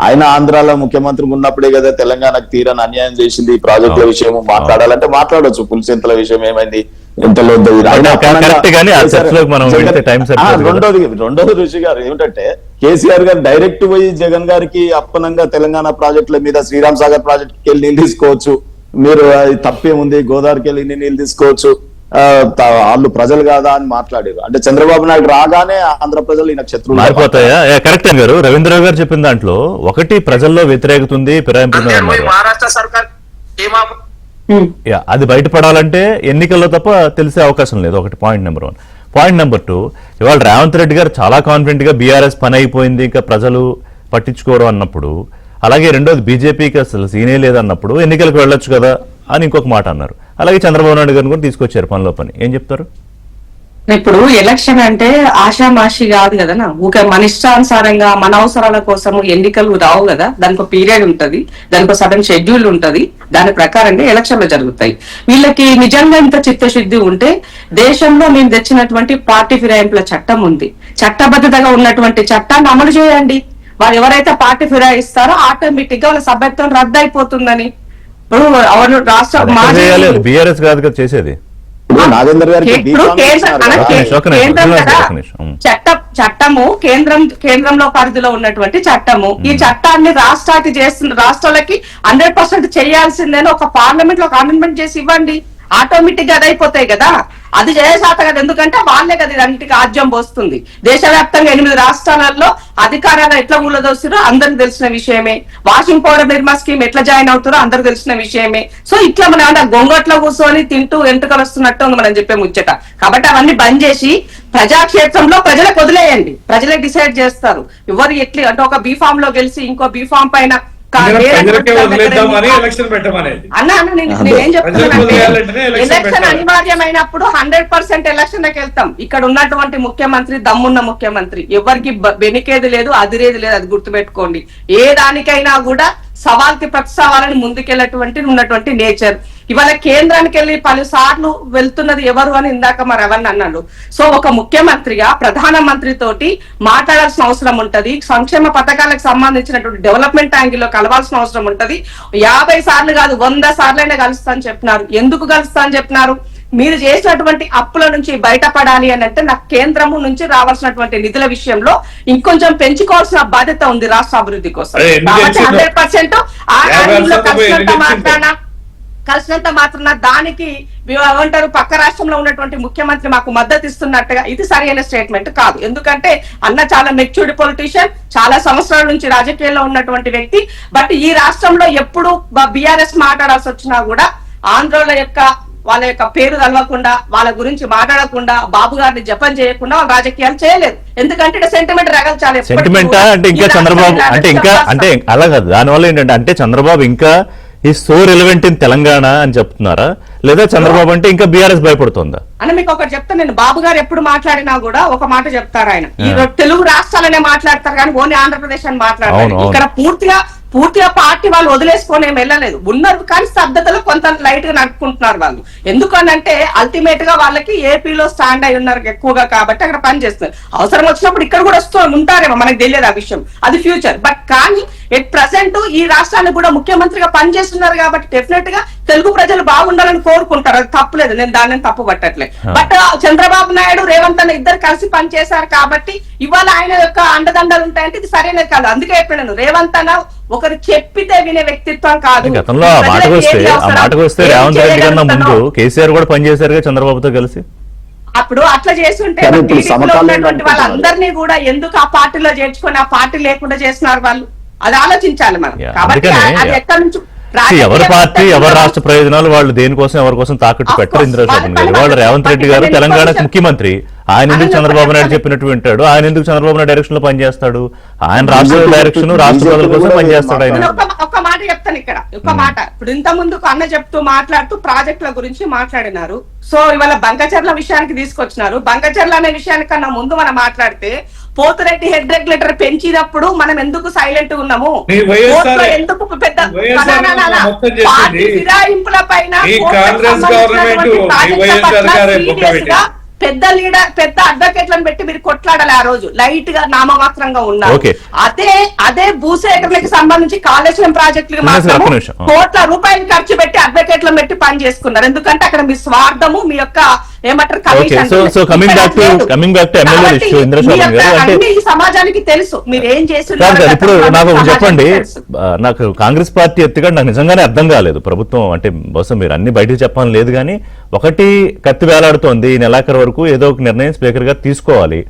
ఆయన ఆంధ్రాలో ముఖ్యమంత్రి ఉన్నప్పుడే కదా తెలంగాణకు తీరని అన్యాయం చేసింది. ఈ ప్రాజెక్టుల విషయం మాట్లాడాలంటే మాట్లాడొచ్చు. పులిసెంతల విషయం ఏమైంది, ఎంతలో రెండోది ఋషి గారు ఏమిటంటే, కేసీఆర్ గారు డైరెక్ట్ పోయి జగన్ గారికి అప్పనంగా తెలంగాణ ప్రాజెక్టుల మీద శ్రీరామ్ సాగర్ ప్రాజెక్టుకి వెళ్ళి నీళ్ళు తీసుకోవచ్చు, మీరు తప్పేముంది, గోదావరికి వెళ్ళి నీళ్ళు తీసుకోవచ్చు, వాళ్ళు ప్రజలు కాదా అని మాట్లాడారు. అంటే చంద్రబాబు నాయుడు రాగానే ఆంధ్ర ప్రజలు ఈ నక్షత్రం మారిపోతాయా? కరెక్ట్ గారు, రవీంద్రరావు గారు చెప్పిన దాంట్లో ఒకటి ప్రజల్లో వ్యతిరేకత ఉంది, మహారాష్ట్ర సర్కార్ అది బయటపడాలంటే ఎన్నికల్లో తప్ప తెలిసే అవకాశం లేదు. ఒకటి పాయింట్ నెంబర్ 1. పాయింట్ నెంబర్ 2, ఇవాళ రేవంత్ రెడ్డి గారు చాలా కాన్ఫిడెంట్ గా బీఆర్ఎస్ పని అయిపోయింది, ఇంకా ప్రజలు పట్టించుకోవడం అన్నప్పుడు, అలాగే రెండోది బీజేపీకి అసలు సీనే లేదన్నప్పుడు ఎన్నికలకు వెళ్ళొచ్చు కదా అని ఇంకొక మాట అన్నారు. అలాగే చంద్రబాబు నాయుడు గారిని కూడా తీసుకొచ్చారు పనిలో పని. ఏం చెప్తారు? ఇప్పుడు ఎలక్షన్ అంటే ఆషామాషి కాదు కదా, ఊక మన ఇష్టానుసారంగా మన అవసరాల కోసం ఎన్నికలు రావు కదా. దానికి పీరియడ్ ఉంటది, దానికి సడన్ షెడ్యూల్ ఉంటది, దాని ప్రకారంగా ఎలక్షన్లు జరుగుతాయి. వీళ్ళకి నిజంగా ఇంత చిత్తశుద్ధి ఉంటే దేశంలో మేము తెచ్చినటువంటి పార్టీ ఫిరాయింపుల చట్టం ఉంది, చట్టబద్ధతగా ఉన్నటువంటి చట్టాన్ని అమలు చేయండి. వారు ఎవరైతే పార్టీ ఫిరాయిస్తారో ఆటోమేటిక్ గా వాళ్ళ సభ్యత్వం రద్దు అయిపోతుందని. ఇప్పుడు రాష్ట్ర బీఆర్ఎస్ కాదు కదా చేసేది, నాగేందర్ గారికి చట్టము కేంద్రంలో పరిధిలో ఉన్నటువంటి చట్టము. ఈ చట్టాన్ని రాష్ట్రాలకి 100% చేయాల్సిందేని ఒక పార్లమెంట్ లో ఒక అమెండ్మెంట్ చేసి ఇవ్వండి, ఆటోమేటిక్ గా అదైపోతాయి కదా. అది చేయశాత కదా, ఎందుకంటే వాళ్ళే కదా ఇదంటికి ఆజ్యం పోస్తుంది. దేశవ్యాప్తంగా 8 రాష్ట్రాలలో అధికారాలు ఎట్లా ఊళ్ళదోస్తారో అందరికి తెలిసిన విషయమే. వాషింగ్ పౌడర్ నిర్మా స్కీమ్ ఎట్లా జాయిన్ అవుతారో అందరికి తెలిసిన విషయమే. సో ఇట్లా మనం గొంగట్లో కూర్చొని తింటూ ఎంటుకలు వస్తున్నట్టు ఉంది మనం చెప్పే ముచ్చట. కాబట్టి అవన్నీ బంద్ చేసి ప్రజాక్షేత్రంలో ప్రజలకు వదిలేయండి, ప్రజలే డిసైడ్ చేస్తారు ఎవరు ఎట్లా. అంటే ఒక బీఫామ్ లో గెలిచి ఇంకో బీఫామ్ పైన ప్రజలకే వదిలేద్దామని ఎలక్షన్ పెట్టమనేది. నేనేం ప్రజలకు వదిలేయాలంటేనే చెప్తున్నాను, ఎలక్షన్ ఎలక్షన్ పెట్టాలి. అనివార్యమైనప్పుడు 100% ఎలక్షన్కి వెళ్తాం. ఇక్కడ ఉన్నటువంటి ముఖ్యమంత్రి దమ్మున్న ముఖ్యమంత్రి, ఎవరికి బెనికేది లేదు, అదిరేది లేదు, అది గుర్తుపెట్టుకోండి. ఏ దానికైనా కూడా సవాల్కి ప్రతి సవాలని ముందుకెళ్ళటువంటి ఉన్నటువంటి నేచర్. ఇవాళ కేంద్రానికి వెళ్ళి పలుసార్లు వెళ్తున్నది ఎవరు అని ఇందాక మరి ఎవరిని అన్నాడు. సో ఒక ముఖ్యమంత్రిగా ప్రధానమంత్రి తోటి మాట్లాడాల్సిన అవసరం ఉంటది. సంక్షేమ పథకాలకు సంబంధించినటువంటి డెవలప్మెంట్ యాంగిల్ లో కలవాల్సిన అవసరం ఉంటది. 50 సార్లు కాదు 100 సార్లైనా కలుస్తా అని చెప్పినారు. ఎందుకు కలుస్తా అని చెప్పినారు? మీరు చేసినటువంటి అప్పుల నుంచి బయటపడాలి అని అంటే నాకు కేంద్రము నుంచి రావాల్సినటువంటి నిధుల విషయంలో ఇంకొంచెం పెంచుకోవాల్సిన బాధ్యత ఉంది రాష్ట్ర అభివృద్ధి కోసం. కాబట్టి 100% ఆ యాంగిల్లో కలిసినంత మాత్రాన దానికి ఏమంటారు, పక్క రాష్ట్రంలో ఉన్నటువంటి ముఖ్యమంత్రి మాకు మద్దతు ఇస్తున్నట్టుగా ఇది సరైన స్టేట్మెంట్ కాదు. ఎందుకంటే అన్న చాలా మెచ్యూర్డ్ పొలిటీషియన్, చాలా సంవత్సరాల నుంచి రాజకీయాల్లో ఉన్నటువంటి వ్యక్తి. బట్ ఈ రాష్ట్రంలో ఎప్పుడు బీఆర్ఎస్ మాట్లాడాల్సి వచ్చినా కూడా ఆంధ్రుల యొక్క వాళ్ళ యొక్క పేరు కలవకుండా, వాళ్ళ గురించి మాట్లాడకుండా, బాబు గారిని జపం చేయకుండా వాళ్ళు రాజకీయాలు చేయలేదు. ఎందుకంటే సెంటిమెంట్ రగల్చాలి. సెంటిమెంట్ అంటే ఇంకా చంద్రబాబు అంటే అలా కాదు. దానివల్ల ఏంటంటే అంటే చంద్రబాబు ఇంకా ఈ సో రిలవెంట్ ఇన్ తెలంగాణ అని చెప్తున్నారా, లేదా చంద్రబాబు అంటే ఇంకా బీఆర్ఎస్ భయపడుతుందా? అని మీకు ఒకటి చెప్తా, నేను బాబు గారు ఎప్పుడు మాట్లాడినా కూడా ఒక మాట చెప్తారు. ఆయన ఈ తెలుగు రాష్ట్రాలనే మాట్లాడతారు కానీ ఓన్లీ ఆంధ్రప్రదేశ్ అని మాట్లాడతారు. ఇక్కడ పూర్తిగా పార్టీ వాళ్ళు వదిలేసుకొని ఏం వెళ్ళలేదు, ఉన్నారు కానీ స్తబ్దతలో కొంత లైట్ గా నడుపుకుంటున్నారు వాళ్ళు. ఎందుకనంటే అల్టిమేట్ గా వాళ్ళకి ఏపీలో స్టాండ్ అయి ఉన్నారు ఎక్కువగా, కాబట్టి అక్కడ పని చేస్తున్నారు. అవసరం వచ్చినప్పుడు ఇక్కడ కూడా ఉంటారేమో, మనకు తెలియదు ఆ విషయం, అది ఫ్యూచర్. బట్ కానీ ఎట్ ప్రెసెంట్ ఈ రాష్ట్రానికి కూడా ముఖ్యమంత్రిగా పనిచేస్తున్నారు కాబట్టి డెఫినెట్ గా తెలుగు ప్రజలు బాగుండాలని కోరుకుంటారు. అది తప్పులేదు, నేను దాన్ని తప్పు పట్టట్లేదు. బట్ చంద్రబాబు నాయుడు రేవంత్ అన్న ఇద్దరు కలిసి పనిచేశారు కాబట్టి ఇవాళ ఆయన యొక్క అండదండలు ఉంటాయంటే ఇది సరైనది కాదు. అందుకే చెప్పాను, రేవంత్ అన్న ఒకరు చెప్పితే వినే వ్యక్తిత్వం కాదు. గతంలో ఆ మాటకు వస్తే రేవంత్ రెడ్డి కన్నా ముందు కేసీఆర్ కూడా పనిచేశారు చంద్రబాబుతో కలిసి. అప్పుడు అట్లా చేస్తుంటే ఉన్నటువంటి వాళ్ళందరినీ కూడా ఎందుకు ఆ పార్టీలో చేర్చుకొని ఆ పార్టీ లేకుండా చేస్తున్నారు వాళ్ళు, అది ఆలోచించాలి మనం. కాబట్టి అది ఎక్కడి నుంచి ఎవరి పార్టీ ఎవరి రాష్ట్ర ప్రయోజనాలు వాళ్ళు దేనికోసం ఎవరి కోసం తాకట్టు పెట్టరు. ఇంద్రశోభన్ గారు వాళ్ళు రేవంత్ రెడ్డి గారు తెలంగాణకు ముఖ్యమంత్రి, ఆయన ఎందుకు చంద్రబాబు నాయుడు చెప్పినట్టు వింటాడు? ఆయన ఎందుకు చంద్రబాబు నాయుడు డైరెక్షన్ లో పనిచేస్తాడు? ఆయన రాష్ట్ర డైరెక్షన్ రాష్ట్ర ప్రజల కోసం పనిచేస్తాడు. ఆయన ఒక మాట చెప్తాను ఇక్కడ, ఒక మాట. ఇప్పుడు ఇంత ముందుకు అన్న చెప్తూ మాట్లాడుతూ ప్రాజెక్టుల గురించి మాట్లాడినారు. సో ఇవాళ బంకచర్ల విషయానికి తీసుకొచ్చినారు. బంకచర్ల అనే విషయానికన్నా ముందు మనం మాట్లాడితే పోతిరెడ్డి హెడ్ రెగ్యులేటర్ పెంచినప్పుడు మనం ఎందుకు సైలెంట్ ఉన్నాము? ఎందుకు పెద్ద ఫిరాయింపుల పైన పెద్ద అడ్వకేట్లను పెట్టి మీరు కొట్లాడాలి. ఆ రోజు లైట్ గా నామమాత్రంగా ఉన్నారు. అదే భూసేకరణకి సంబంధించి కాళేశ్వరం ప్రాజెక్టులకు మాత్రం కోట్ల రూపాయలు ఖర్చు పెట్టి అడ్వకేట్లను పెట్టి పని చేసుకున్నారు. ఎందుకంటే అక్కడ మీ స్వార్థము, మీ యొక్క ఏమంటారు సమాజానికి తెలుసు మీరు ఏం చేస్తున్నారు. ఇప్పుడు నాకు చెప్పండి, నాకు కాంగ్రెస్ పార్టీ ఎత్తుగా నాకు నిజంగానే అర్థం కాలేదు. ప్రభుత్వం అంటే బహుశా మీరు అన్ని బయటకు చెప్పాలని లేదు కానీ ఒకటి కత్తి వేలాడుతోంది. ఈ నెలాఖరు వరకు ఏదో ఒక నిర్ణయం స్పీకర్ గారు తీసుకోవాలి.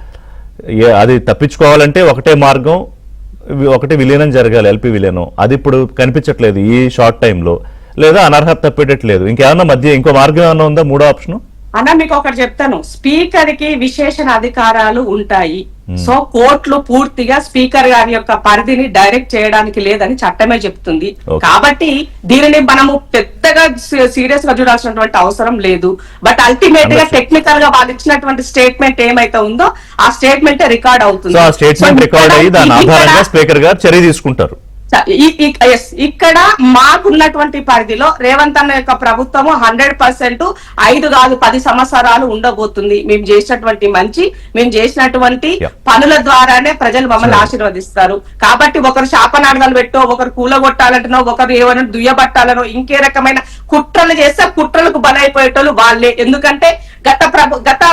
అది తప్పించుకోవాలంటే ఒకటే మార్గం, ఒకటి విలీనం జరగాలి, ఎల్పీ విలీనం. అది ఇప్పుడు కనిపించట్లేదు ఈ షార్ట్ టైంలో, లేదా అనర్హత తప్పేటట్లేదు. ఇంకేమన్నా మధ్య ఇంకో మార్గం ఏమన్నా ఉందా? మూడో ఆప్షన్ అన్న మీకు ఒకటి చెప్తాను, స్పీకర్ కి విశేషణ అధికారాలు ఉంటాయి. సో కోర్టులు పూర్తిగా స్పీకర్ గారి యొక్క పరిధిని డైరెక్ట్ చేయడానికి లేదని చట్టమే చెప్తుంది. కాబట్టి దీనిని మనము పెద్దగా సీరియస్ గా చూడాల్సినటువంటి అవసరం లేదు. బట్ అల్టిమేట్ గా టెక్నికల్ గా వాళ్ళు ఇచ్చినటువంటి స్టేట్మెంట్ ఏమైతే ఉందో ఆ స్టేట్మెంట్ రికార్డ్ అవుతుంది. స్పీకర్ గారు చర్య తీసుకుంటారు. ఇక్కడ మాకున్నటువంటి పరిధిలో రేవంత్ అన్న యొక్క ప్రభుత్వము 100% 5 కాదు 10 సంవత్సరాలు ఉండబోతుంది. మేము చేసినటువంటి మంచి, మేము చేసినటువంటి పనుల ద్వారానే ప్రజలు మమ్మల్ని ఆశీర్వదిస్తారు. కాబట్టి ఒకరు శాపనార్థాలు పెట్టో, ఒకరు కూలగొట్టాలంటనో, ఒకరు ఏమైనా దుయ్యబట్టాలనో, ఇంకే రకమైన కుట్రలు చేస్తే కుట్రలకు బలైపోయేటోళ్ళు వాళ్ళే. ఎందుకంటే గత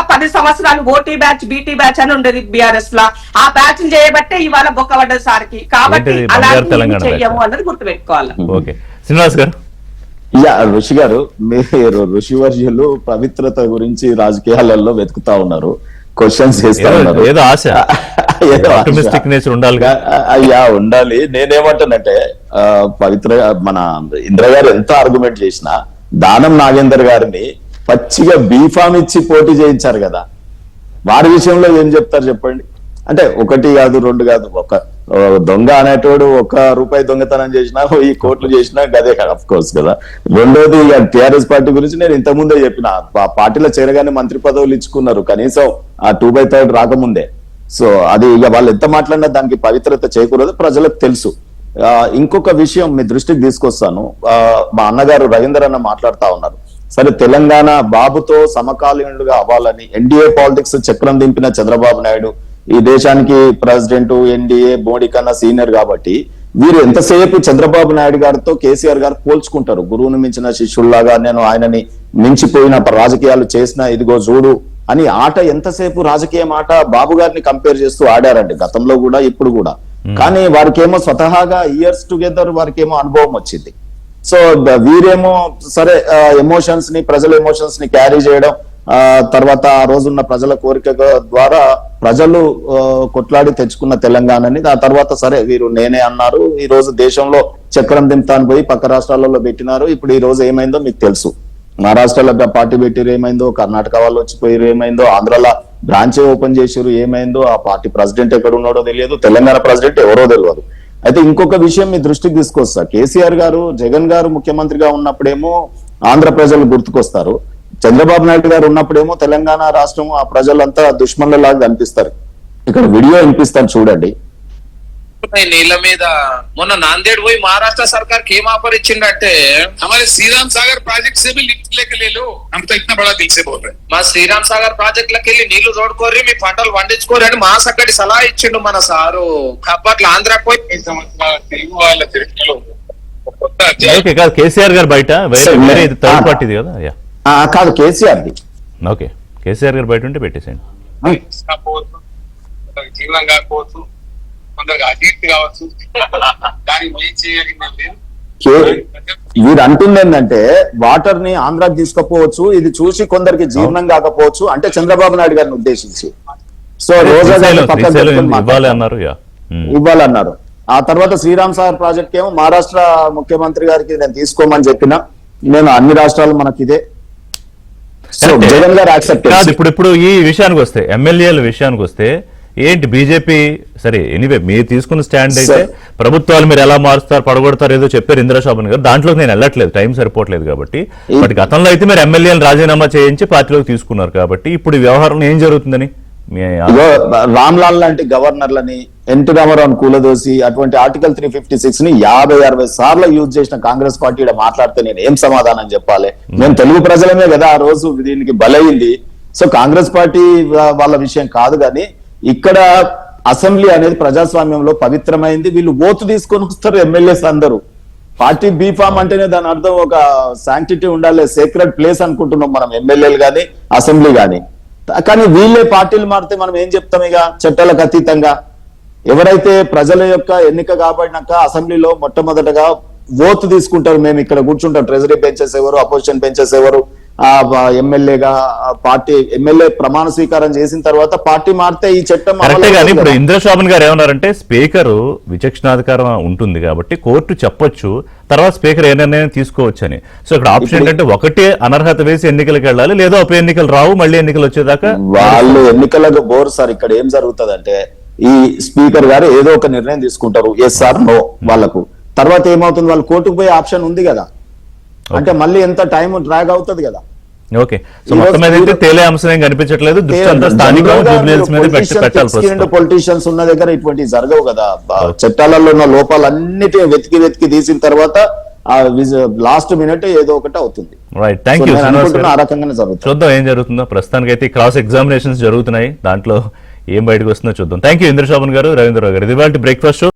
10 సంవత్సరాలు ఓటీ బ్యాచ్, బీటీ బ్యాచ్ అని ఉండేది బీఆర్ఎస్ లా. ఆ బ్యాచ్ చేయబట్టే ఇవాళ బొక్కబడ్డది సార్కి. కాబట్టి అలాంటి చెయ్యము అన్నది గుర్తుపెట్టుకోవాలి. శ్రీనివాస్ గారు, ఋషి గారు, మీరు ఋషి వర్యులు పవిత్రత గురించి రాజకీయాలలో వెతుకుతా ఉన్నారు, క్వశ్చన్స్ చేస్తా ఉన్నారు. ఏదో ఆశ అయ్యా ఉండాలి. నేనేమంటానంటే పవిత్ర మన ఇంద్ర గారు ఎంత ఆర్గ్యుమెంట్ చేసినా దానం నాగేందర్ గారిని పచ్చిగా బీఫామ్ ఇచ్చి పోటీ చేయించారు కదా, వారి విషయంలో ఏం చెప్తారు చెప్పండి. అంటే 1 కాదు 2 కాదు, దొంగ అనేటోడు ₹1 దొంగతనం చేసినా ఈ కోట్లు చేసినా గదే అఫ్ కోర్స్ కదా. రెండోది టిఆర్ఎస్ పార్టీ గురించి నేను ఇంతకుముందే చెప్పిన, పార్టీలో చేరగానే మంత్రి పదవులు ఇచ్చుకున్నారు కనీసం ఆ 2/3 రాకముందే. సో అది ఇక వాళ్ళు ఎంత మాట్లాడినా దానికి పవిత్రత చేకూరదు, ప్రజలకు తెలుసు. ఇంకొక విషయం మీ దృష్టికి తీసుకొస్తాను. మా అన్నగారు రవీందర్ అన్న మాట్లాడుతా ఉన్నారు, సరే తెలంగాణ బాబుతో సమకాలీనుడుగా అవ్వాలని ఎన్డీఏ పాలిటిక్స్ చక్రం దింపిన చంద్రబాబు నాయుడు ఈ దేశానికి ప్రెసిడెంట్, ఎన్డీఏ మోడీ కన్నా సీనియర్ కాబట్టి వీరు ఎంతసేపు చంద్రబాబు నాయుడు గారితో కేసీఆర్ గారు పోల్చుకుంటారు. గురువును మించిన శిష్యుల్లాగా నేను ఆయనని మించిపోయిన రాజకీయాలు చేసిన ఇదిగో చూడు అని ఆట ఎంతసేపు రాజకీయం ఆట బాబు గారిని కంపేర్ చేస్తూ ఆడారండి గతంలో కూడా ఇప్పుడు కూడా. కానీ వారికేమో స్వతహాగా ఇయర్స్ టుగెదర్ వారికేమో అనుభవం వచ్చింది. సో వీరేమో సరే ఎమోషన్స్ ని ప్రజల ఎమోషన్స్ ని క్యారీ చేయడం, తర్వాత ఆ రోజున్న ప్రజల కోరిక ద్వారా ప్రజలు కొట్లాడి తెచ్చుకున్న తెలంగాణని ఆ తర్వాత సరే వీరు నేనే అన్నారు. ఈ రోజు దేశంలో చక్రం దింపుతాను పోయి పక్క రాష్ట్రాలలో పెట్టినారు. ఇప్పుడు ఈ రోజు ఏమైందో మీకు తెలుసు. మహారాష్ట్రలో పార్టీ పెట్టిరు ఏమైందో, కర్ణాటక వాళ్ళు వచ్చిపోయారు ఏమైందో, ఆంధ్రలో బ్రాంచే ఓపెన్ చేసారు ఏమైందో, ఆ పార్టీ ప్రెసిడెంట్ ఎక్కడ ఉన్నాడో తెలియదు, తెలంగాణ ప్రెసిడెంట్ ఎవరో తెలియదు. అయితే ఇంకొక విషయం మీ దృష్టికి తీసుకొస్తా, కేసీఆర్ గారు జగన్ గారు ముఖ్యమంత్రిగా ఉన్నప్పుడేమో ఆంధ్ర ప్రజలు గుర్తుకొస్తారు, చంద్రబాబు నాయుడు గారు ఉన్నప్పుడేమో తెలంగాణ రాష్ట్రం ఆ ప్రజలంతా దుష్మన్లలాగా కనిపిస్తారు. ఇక్కడ వీడియో వినిపిస్తారు చూడండి. నీళ్ళ మీద మొన్న నాంदेड़ పోయి महाराष्ट्र सरकार की ऑफर इच्छिंडे हमारे श्रीराम सागर प्रोजेक्ट से भी लिफ्ट लेके ले लो, हम तो इतना बड़ा दिल से बोल रहे हैं. మా శ్రీరామ్ సాగర్ ప్రాజెక్ట్ లకి వెళ్ళి నీళ్లు తోడుకోర్రి, మీ పంటలు పండించుకోర్రి అని మా సక్కడి సలహా ఇచ్చిండు మన సారు. అప్పట్లో ఆంధ్రాకి పోయి తెలుగు వాళ్ళ చరిత్రలో ఓకే కాదు కేసీఆర్ గారు బయట వేరే థర్డ్ పార్టీది కదా. కాదు కేసీఆర్ ది. ఓకే కేసీఆర్ గారు బయట ఉంటే పెట్టేసేయండి. కాకపోవచ్చు, జీవనం కాకపోవచ్చు, కొందరికి అజీర్తి కావచ్చు, దానికి మేము చేయగలిగింది. వీరు అంటుంది ఏంటంటే వాటర్ ని ఆంధ్రాకి తీసుకపోవచ్చు, ఇది చూసి కొందరికి జీర్ణం కాకపోవచ్చు అంటే చంద్రబాబు నాయుడు గారిని ఉద్దేశించి. సో రోజా ఇవ్వాలన్నారు. ఆ తర్వాత శ్రీరామ్ సాగర్ ప్రాజెక్ట్ ఏమో మహారాష్ట్ర ముఖ్యమంత్రి గారికి నేను తీసుకోమని చెప్పిన, నేను అన్ని రాష్ట్రాలు మనకి ఇదే. సో జగన్ గారు యాక్సెప్ట్ కాదు. ఇప్పుడు ఈ విషయానికి వస్తే ఎమ్మెల్యేల విషయానికి వస్తే ఏంటి బీజేపీ సరే ఎనీవే మీరు తీసుకున్న స్టాండ్ అయితే ప్రభుత్వాలు మీరు ఎలా మారుస్తారు పడగొడతారు ఏదో చెప్పారు ఇంద్రశోభన్ గారు, దాంట్లో నేను వెళ్ళట్లేదు, టైం సరిపోవట్లేదు కాబట్టి. బట్ గతంలో అయితే మీరు ఎమ్మెల్యేలు రాజీనామా చేయించి పార్టీలోకి తీసుకున్నారు కాబట్టి ఇప్పుడు ఈ వ్యవహారంలో ఏం జరుగుతుందని రామ్లాల్ లాంటి గవర్నర్లని ఎన్టీ రామారావు కూలదోసి అటువంటి ఆర్టికల్ 356 ని 50-60 సార్లు యూజ్ చేసిన కాంగ్రెస్ పార్టీ మాట్లాడితే నేను ఏం సమాధానం చెప్పాలి? మేము తెలుగు ప్రజలమే కదా ఆ రోజు దీనికి బలైంది. సో కాంగ్రెస్ పార్టీ వాళ్ళ విషయం కాదు, కానీ ఇక్కడ అసెంబ్లీ అనేది ప్రజాస్వామ్యంలో పవిత్రమైంది. వీళ్ళు ఓటు తీసుకొని వస్తారు ఎమ్మెల్యేస్ అందరూ. పార్టీ బీఫామ్ అంటేనే దాని అర్థం ఒక శాంక్టిటీ ఉండాలి, సేక్రెడ్ ప్లేస్ అనుకుంటున్నాం మనం ఎమ్మెల్యేలు గాని అసెంబ్లీ గాని. కానీ వీళ్ళే పార్టీలు మారితే మనం ఏం చెప్తాం? ఇక చట్టాలకు అతీతంగా ఎవరైతే ప్రజల యొక్క ఎన్నిక కాబడినాక అసెంబ్లీలో మొట్టమొదటగా ఓటు తీసుకుంటారు, మేము ఇక్కడ కూర్చుంటాం, ట్రెజరీ బెంచెస్ ఎవరు, అపోజిషన్ బెంచెస్ ఎవరు, ఎమ్మెల్యేగా పార్టీ ఎమ్మెల్యే ప్రమాణ స్వీకారం చేసిన తర్వాత పార్టీ మారితే ఈ చట్టం. కానీ ఇప్పుడు ఇంద్రశోభన్ గారు ఏమన్నారంటే స్పీకర్ విచక్షణాధికారం ఉంటుంది కాబట్టి కోర్టు చెప్పొచ్చు, తర్వాత స్పీకర్ ఏ నిర్ణయం తీసుకోవచ్చు అని. సో ఇక్కడ ఆప్షన్ ఏంటంటే ఒకటే అనర్హత వేసి ఎన్నికలకు వెళ్ళాలి, లేదా ఉప ఎన్నికలు రావు, మళ్ళీ ఎన్నికలు వచ్చేదాకా వాళ్ళు ఎన్నికలకు బోర్. సార్ ఇక్కడ ఏం జరుగుతుంది అంటే ఈ స్పీకర్ గారు ఏదో ఒక నిర్ణయం తీసుకుంటారు, ఎస్ ఆర్ నో వాళ్ళకు. తర్వాత ఏమవుతుంది, వాళ్ళు కోర్టుకు పోయే ఆప్షన్ ఉంది కదా, అంటే మళ్ళీ ఎంత టైం డ్రాగ్ అవుతుంది కదా. ఓకే సో మొత్తం మీద అయితే తేలే అంశం ఏం కనిపించట్లేదు. పొలిటీషియన్స్ ఉన్న దగ్గర ఇటువంటి జరగవు కదా. చట్టాలలో ఉన్న లోపాలన్నిటి వెతికి తీసిన తర్వాత లాస్ట్ మినిట్ ఏదో ఒకటి అవుతుంది. Right, thank you. ఆ రకంగానే జరుగుతుంది. చూద్దాం ఏం జరుగుతుందో. ప్రస్తుతానికి అయితే క్రాస్ ఎగ్జామినేషన్స్ జరుగుతున్నాయి, దాంట్లో ఏం బయటకు వస్తుందో చూద్దాం. థ్యాంక్ యూ ఇంద్రశోభన్ గారు, రవీంద్రరావు గారు. ఇది వాటి బ్రేక్ఫాస్ట్ షో.